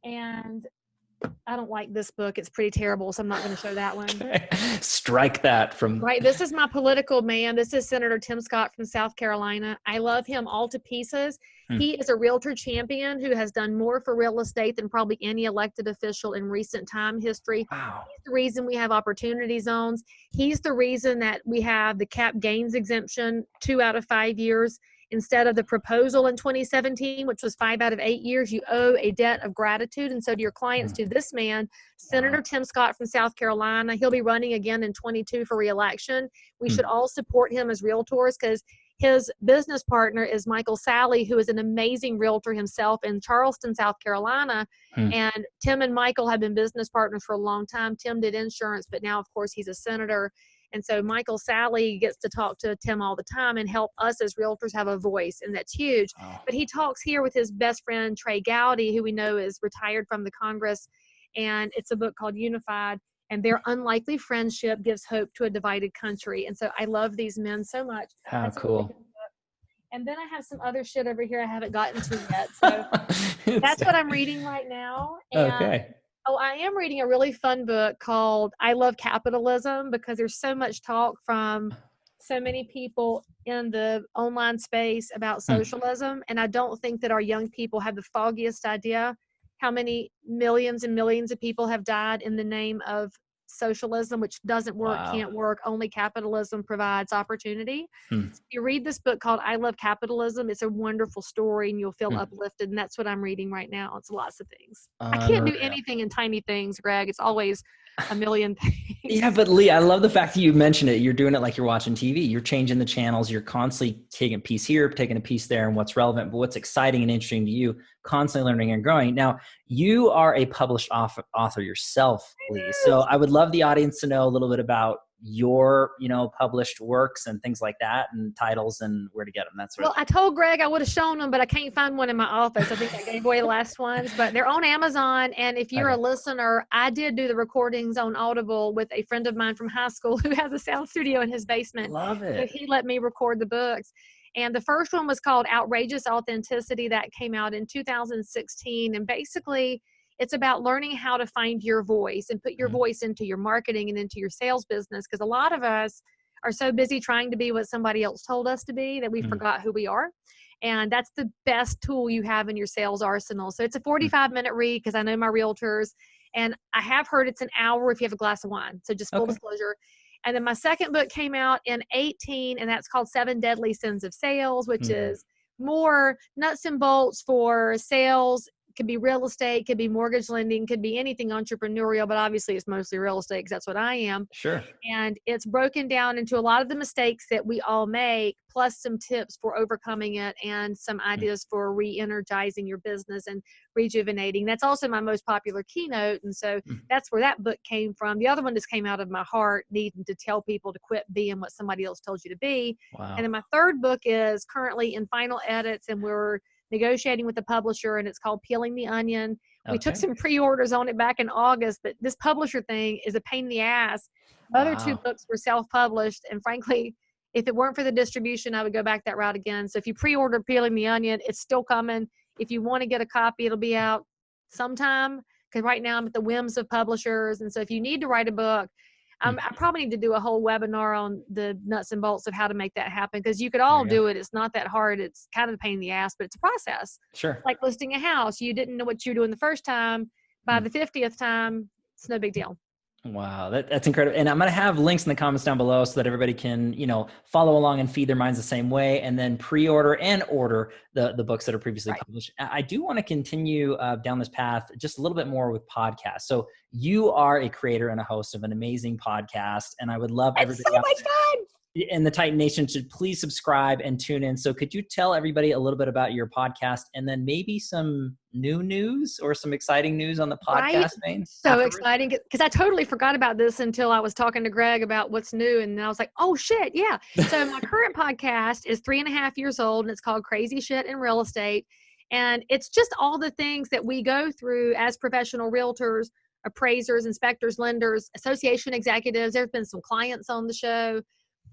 S1: And I don't like this book. It's pretty terrible, so I'm not going to show that one.
S3: Strike that from...
S1: Right. This is my political man. This is Senator Tim Scott from South Carolina. I love him all to pieces. He is a realtor champion who has done more for real estate than probably any elected official in recent time history.
S3: Wow.
S1: He's the reason we have opportunity zones. He's the reason that we have the cap gains exemption 2 out of 5 years. Instead of the proposal in 2017, which was 5 out of 8 years, you owe a debt of gratitude. And so to your clients, to this man, Senator Tim Scott from South Carolina, he'll be running again in 22 for re-election. We should all support him as realtors because his business partner is Michael Sally, who is an amazing realtor himself in Charleston, South Carolina. And Tim and Michael have been business partners for a long time. Tim did insurance, but now, of course, he's a senator. And so Michael Sally gets to talk to Tim all the time and help us as realtors have a voice, and that's huge. But he talks here with his best friend, 𝙁𝙀𝘼𝘼, who we know is retired from the Congress, and it's a book called Unified, and their unlikely friendship gives hope to a divided country. And so I love these men so much.
S3: How
S1: That's
S3: cool.
S1: And then I have some other shit over here I haven't gotten to yet. So that's what I'm reading right now. And
S3: Okay.
S1: Oh, I am reading a really fun book called I Love Capitalism, because there's so much talk from so many people in the online space about socialism. And I don't think that our young people have the foggiest idea how many millions and millions of people have died in the name of socialism, which doesn't work, can't work. Only capitalism provides opportunity. So if you read this book called I Love Capitalism, it's a wonderful story and you'll feel uplifted. And that's what I'm reading right now. It's lots of things. I can't do anything in tiny things, Greg. It's always a million things.
S3: Yeah, but Leigh, I love the fact that you mentioned it. You're doing it like you're watching TV. You're changing the channels. You're constantly taking a piece here, taking a piece there, and what's relevant, but what's exciting and interesting to you, constantly learning and growing. Now, you are a published author yourself, Leigh. So I would love the audience to know a little bit about your, published works and things like that, and titles and where to get them. That's
S1: Well, I told Greg I would have shown them, but I can't find one in my office. I think I gave away the last ones, but they're on Amazon. And if you're a listener, I did do the recordings on Audible with a friend of mine from high school who has a sound studio in his basement.
S3: Love it.
S1: So he let me record the books. And the first one was called Outrageous Authenticity. That came out in 2016. And basically, it's about learning how to find your voice and put your voice into your marketing and into your sales business. Because a lot of us are so busy trying to be what somebody else told us to be that we forgot who we are. And that's the best tool you have in your sales arsenal. So it's a 45-minute read because I know my realtors. And I have heard it's an hour if you have a glass of wine. So just full disclosure. And then my second book came out in 2018, and that's called 7 Deadly Sins of Sales, which is more nuts and bolts for sales. Could be real estate, could be mortgage lending, could be anything entrepreneurial, but obviously it's mostly real estate because that's what I am.
S3: Sure.
S1: And it's broken down into a lot of the mistakes that we all make, plus some tips for overcoming it and some ideas for re-energizing your business and rejuvenating. That's also my most popular keynote. And so that's where that book came from. The other one just came out of my heart, needing to tell people to quit being what somebody else told you to be.
S3: Wow.
S1: And then my third book is currently in final edits, and we're negotiating with the publisher, and it's called Peeling the Onion. We took some pre-orders on it back in August, but this publisher thing is a pain in the ass. The other two books were self-published, and frankly, if it weren't for the distribution, I would go back that route again. So if you pre-order Peeling the Onion, it's still coming. If you want to get a copy, it'll be out sometime, because right now I'm at the whims of publishers. And so if you need to write a book, I probably need to do a whole webinar on the nuts and bolts of how to make that happen, because you could all do it. It's not that hard. It's kind of a pain in the ass, but it's a process.
S3: Sure.
S1: Like listing a house. You didn't know what you were doing the first time. By the 50th time, it's no big deal.
S3: Wow, that's incredible. And I'm going to have links in the comments down below so that everybody can, follow along and feed their minds the same way, and then pre-order and order the books that are previously published. I do want to continue down this path just a little bit more with podcasts. So you are a creator and a host of an amazing podcast, and I would love everybody.
S1: It's so much fun.
S3: and the Titan Nation should please subscribe and tune in. So could you tell everybody a little bit about your podcast and then maybe some new news or some exciting news on the podcast vein?
S1: So exciting, because I totally forgot about this until I was talking to Greg about what's new. And then I was like, oh shit, yeah. So my current podcast is 3.5 years old and it's called Crazy Shit in Real Estate. And it's just all the things that we go through as professional realtors, appraisers, inspectors, lenders, association executives. There's been some clients on the show.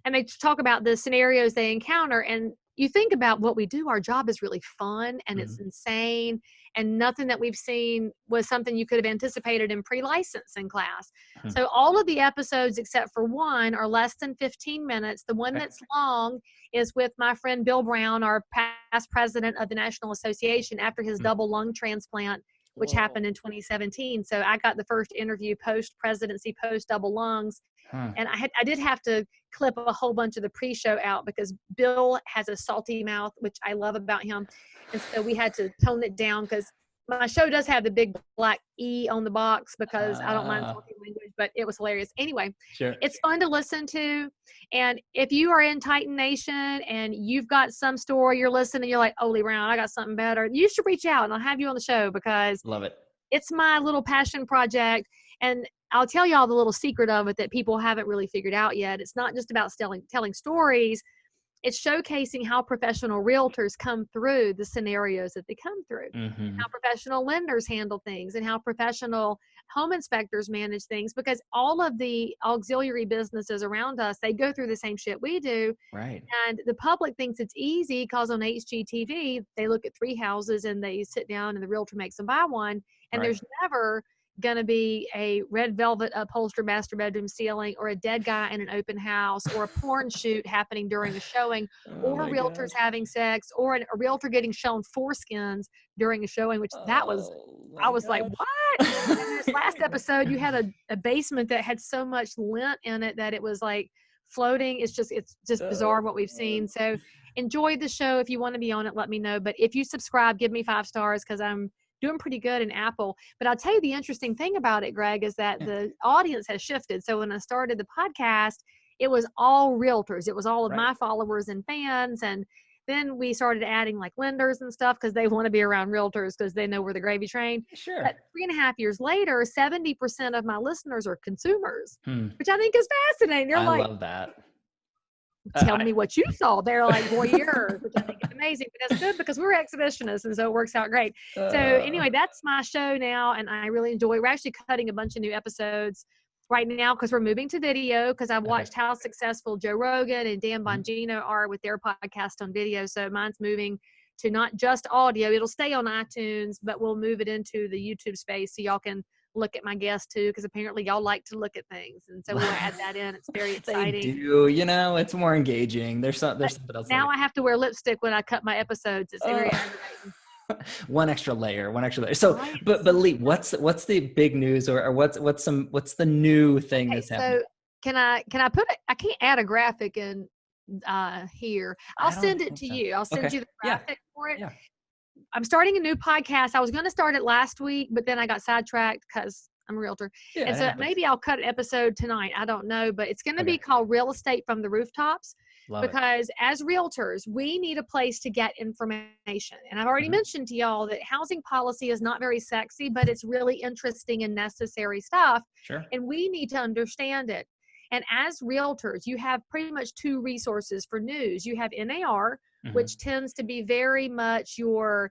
S1: And they talk about the scenarios they encounter. And you think about what we do, our job is really fun and it's insane. And nothing that we've seen was something you could have anticipated in pre-licensing class. So all of the episodes, except for one, are less than 15 minutes. The one that's long is with my friend Bill Brown, our past president of the National Association, after his double lung transplant, which happened in 2017. So I got the first interview post-presidency, post-double lungs. And I did have to clip a whole bunch of the pre-show out because Bill has a salty mouth, which I love about him. And so we had to tone it down because my show does have the big black E on the box because I don't mind salty language, but it was hilarious. Anyway, it's fun to listen to. And if you are in Titan Nation and you've got some story you're listening, you're like, oh, Leigh Brown, I got something better. You should reach out and I'll have you on the show because
S3: love it.
S1: It's my little passion project. And I'll tell y'all the little secret of it that people haven't really figured out yet. It's not just about telling stories. It's showcasing how professional realtors come through the scenarios that they come through, how professional lenders handle things, and how professional home inspectors manage things, because all of the auxiliary businesses around us, they go through the same shit we do.
S3: Right.
S1: And the public thinks it's easy because on HGTV, they look at 3 houses and they sit down and the realtor makes them buy one. And there's never going to be a red velvet upholstered master bedroom ceiling or a dead guy in an open house or a porn shoot happening during a showing or realtors having sex or a realtor getting shown foreskins during a showing, which that was, I was like, what? And this last episode, you had a basement that had so much lint in it that it was like floating. It's just bizarre what we've seen. So enjoy the show. If you want to be on it, let me know. But if you subscribe, give me 5 stars because I'm doing pretty good in Apple. But I'll tell you the interesting thing about it, Greg, is that the audience has shifted. So when I started the podcast, it was all realtors. It was all of my followers and fans. And then we started adding like lenders and stuff because they want to be around realtors because they know we're the gravy train.
S3: Sure.
S1: But 3.5 years later, 70% of my listeners are consumers, which I think is fascinating. They're
S3: I love that.
S1: Tell me what you saw. They're like voyeurs, which I think is amazing. But that's good because we're exhibitionists, and so it works out great. So anyway, that's my show now, and I really enjoy it. We're actually cutting a bunch of new episodes right now because we're moving to video because I've watched how successful Joe Rogan and Dan Bongino are with their podcast on video. So mine's moving to not just audio. It'll stay on iTunes, but we'll move it into the YouTube space so y'all can look at my guests too, because apparently y'all like to look at things, and so we'll add that in. It's very exciting.
S3: They do, it's more engaging. There's something else.
S1: Now I have to wear lipstick when I cut my episodes. It's very aggravating.
S3: One extra layer. So, but Leigh, what's the big news or what's the new thing that's happening?
S1: So can I put it? I can't add a graphic in here. I'll send it to you. I'll send you the graphic for it. Yeah. I'm starting a new podcast. I was going to start it last week, but then I got sidetracked because I'm a realtor. Yeah, and so maybe I'll cut an episode tonight. I don't know, but it's going to be called Real Estate from the Rooftops. Because as realtors, we need a place to get information. And I've already mentioned to y'all that housing policy is not very sexy, but it's really interesting and necessary stuff.
S3: Sure. And
S1: we need to understand it. And as realtors, you have pretty much 2 resources for news. You have NAR, which tends to be very much your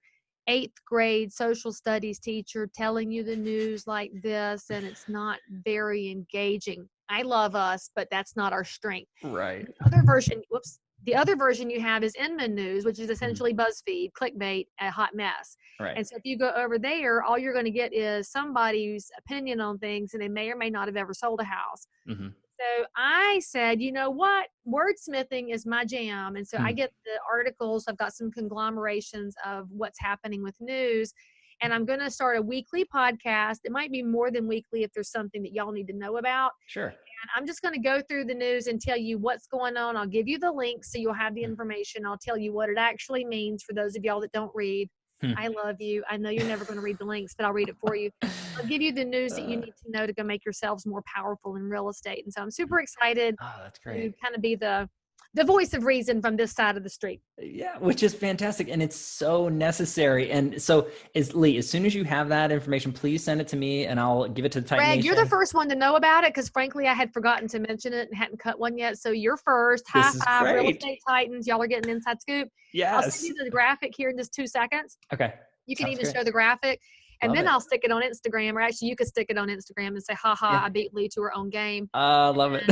S1: 8th grade social studies teacher telling you the news like this, and it's not very engaging. I love us, but that's not our strength.
S3: Right.
S1: The other version you have is Inman News, which is essentially BuzzFeed, clickbait, a hot mess. Right. And so if you go over there, all you're going to get is somebody's opinion on things, and they may or may not have ever sold a house. So I said, you know what? Wordsmithing is my jam. And so I get the articles. I've got some conglomerations of what's happening with news. And I'm going to start a weekly podcast. It might be more than weekly if there's something that y'all need to know about.
S3: Sure.
S1: And I'm just going to go through the news and tell you what's going on. I'll give you the links so you'll have the information. I'll tell you what it actually means for those of y'all that don't read. I love you. I know you're never going to read the links, but I'll read it for you. I'll give you the news that you need to know to go make yourselves more powerful in real estate. And so I'm super excited
S3: that's great.
S1: to kind of be the the voice of reason from this side of the street.
S3: Yeah, which is fantastic. And it's so necessary. And so Leigh, as soon as you have that information, please send it to me and I'll give it to the Titan
S1: Greg,
S3: Nation.
S1: you're the first one to know about it because frankly, I had forgotten to mention it and hadn't cut one yet. So you're first. High five, Real Estate Titans. Y'all are getting an inside scoop.
S3: Yes.
S1: I'll send you the graphic here in just 2 seconds.
S3: Okay.
S1: You can even show the graphic. And then I'll stick it on Instagram, or actually you could stick it on Instagram and say, I beat Leigh to her own game.
S3: Love it.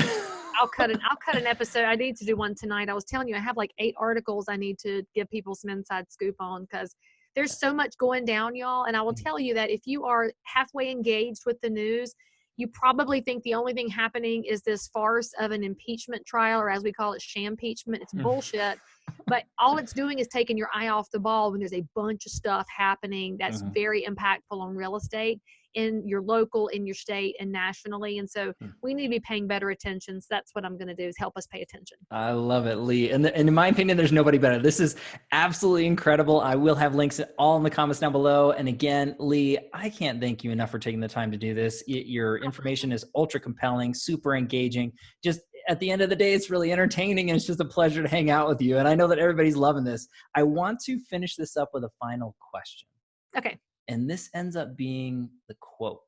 S1: I'll cut an episode. I need to do one tonight. I was telling you, I have like 8 articles I need to give people some inside scoop on because there's so much going down, y'all. And I will tell you that if you are halfway engaged with the news, you probably think the only thing happening is this farce of an impeachment trial, or as we call it, sham-peachment. It's bullshit. But all it's doing is taking your eye off the ball when there's a bunch of stuff happening that's very impactful on real estate in your local, in your state, and nationally. And so we need to be paying better attention. So that's what I'm going to do, is help us pay attention.
S3: I love it, Leigh. And in my opinion, there's nobody better. This is absolutely incredible. I will have links all in the comments down below. And again, Leigh, I can't thank you enough for taking the time to do this. Your information is ultra compelling, super engaging. Just at the end of the day, it's really entertaining and it's just a pleasure to hang out with you. And I know that everybody's loving this. I want to finish this up with a final question.
S1: Okay.
S3: And this ends up being the quote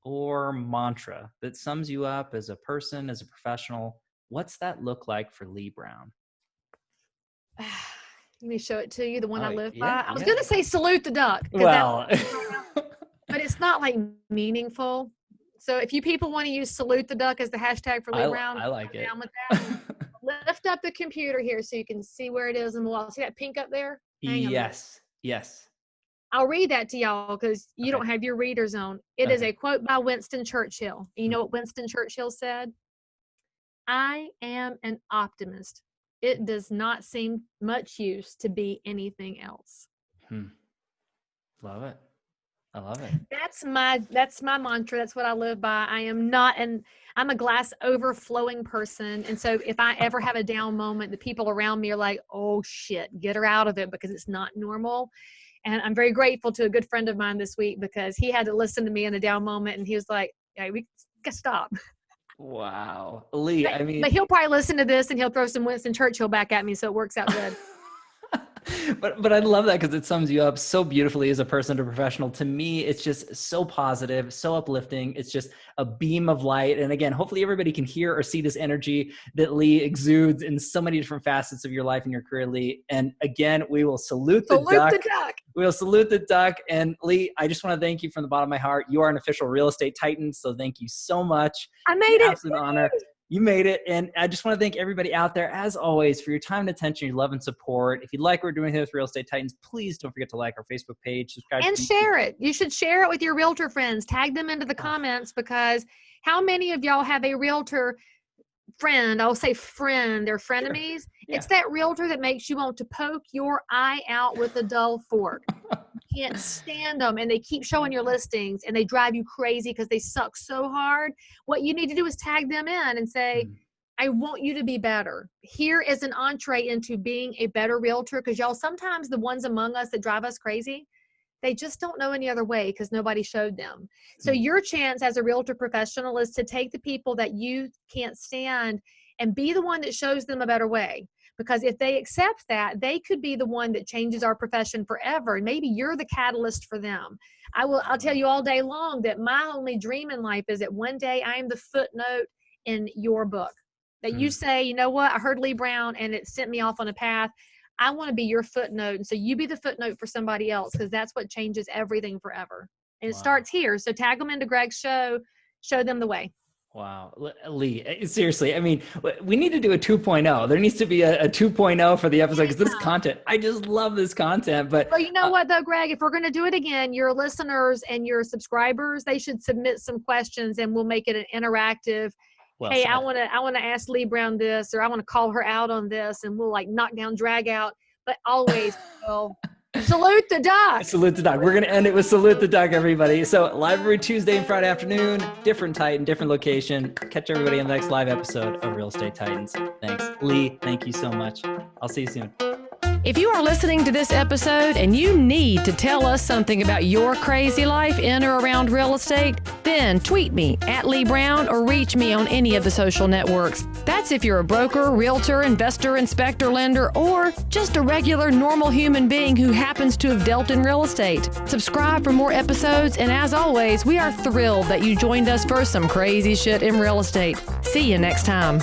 S3: or mantra that sums you up as a person, as a professional. What's that look like for Leigh Brown?
S1: Let me show it to you, the one I live by. I was going to say salute the duck.
S3: Well,
S1: but it's not like meaningful. So if you people want to use salute the duck as the hashtag for Leigh Brown,
S3: I like it.
S1: Down with that. Lift up the computer here so you can see where it is in the wall. See that pink up there?
S3: Yes.
S1: I'll read that to y'all because you don't have your reader zone. It is a quote by Winston Churchill. You know what Winston Churchill said? I am an optimist. It does not seem much use to be anything else.
S3: Love it. I love it.
S1: That's my mantra. That's what I live by. I'm a glass overflowing person. And so if I ever have a down moment, the people around me are like, oh shit, get her out of it because it's not normal. And I'm very grateful to a good friend of mine this week because he had to listen to me in a down moment. And he was like, hey, we got to stop.
S3: Wow. Leigh,
S1: but he'll probably listen to this and he'll throw some Winston Churchill back at me. So it works out good.
S3: But I love that because it sums you up so beautifully as a person to professional. To me, it's just so positive, so uplifting. It's just a beam of light. And again, hopefully everybody can hear or see this energy that Leigh exudes in so many different facets of your life and your career, Leigh. And again, we will salute the duck. We'll salute the duck. And Leigh, I just want to thank you from the bottom of my heart. You are an official Real Estate Titan. So thank you so much.
S1: I made it.
S3: Absolute honor. You made it. And I just want to thank everybody out there, as always, for your time and attention, your love and support. If you like what we're doing here with Real Estate Titans, please don't forget to like our Facebook page, subscribe.
S1: And share it. You should share it with your realtor friends. Tag them into the comments because how many of y'all have a realtor friend? I'll say friend. They're frenemies. Sure. Yeah. It's that realtor that makes you want to poke your eye out with a dull fork. Can't stand them and they keep showing your listings and they drive you crazy because they suck so hard. What you need to do is tag them in and say, I want you to be better. Here is an entree into being a better realtor because y'all, sometimes the ones among us that drive us crazy, they just don't know any other way because nobody showed them. So your chance as a realtor professional is to take the people that you can't stand and be the one that shows them a better way. Because if they accept that, they could be the one that changes our profession forever. And maybe you're the catalyst for them. I'll tell you all day long that my only dream in life is that one day I am the footnote in your book. That you say, you know what, I heard Leigh Brown and it sent me off on a path. I want to be your footnote. And so you be the footnote for somebody else because that's what changes everything forever. And it starts here. So tag them into Greg's show, show them the way.
S3: Wow. Leigh, seriously, I mean, we need to do a 2.0. There needs to be a 2.0 for the episode because this content, I just love this content. But
S1: well, you know what though, Greg, if we're going to do it again, your listeners and your subscribers, they should submit some questions and we'll make it an interactive. Well, hey, I want to ask Leigh Brown this, or I want to call her out on this, and we'll like knock down, drag out, but always salute the duck.
S3: Salute the duck. We're going to end it with salute the duck, everybody. So live every Tuesday and Friday afternoon, different Titan, different location. Catch everybody in the next live episode of Real Estate Titans. Thanks. Leigh, thank you so much. I'll see you soon.
S2: If you are listening to this episode and you need to tell us something about your crazy life in or around real estate, then tweet me at Leigh Brown or reach me on any of the social networks. That's if you're a broker, realtor, investor, inspector, lender, or just a regular normal human being who happens to have dealt in real estate. Subscribe for more episodes, and as always, we are thrilled that you joined us for some crazy shit in real estate. See you next time.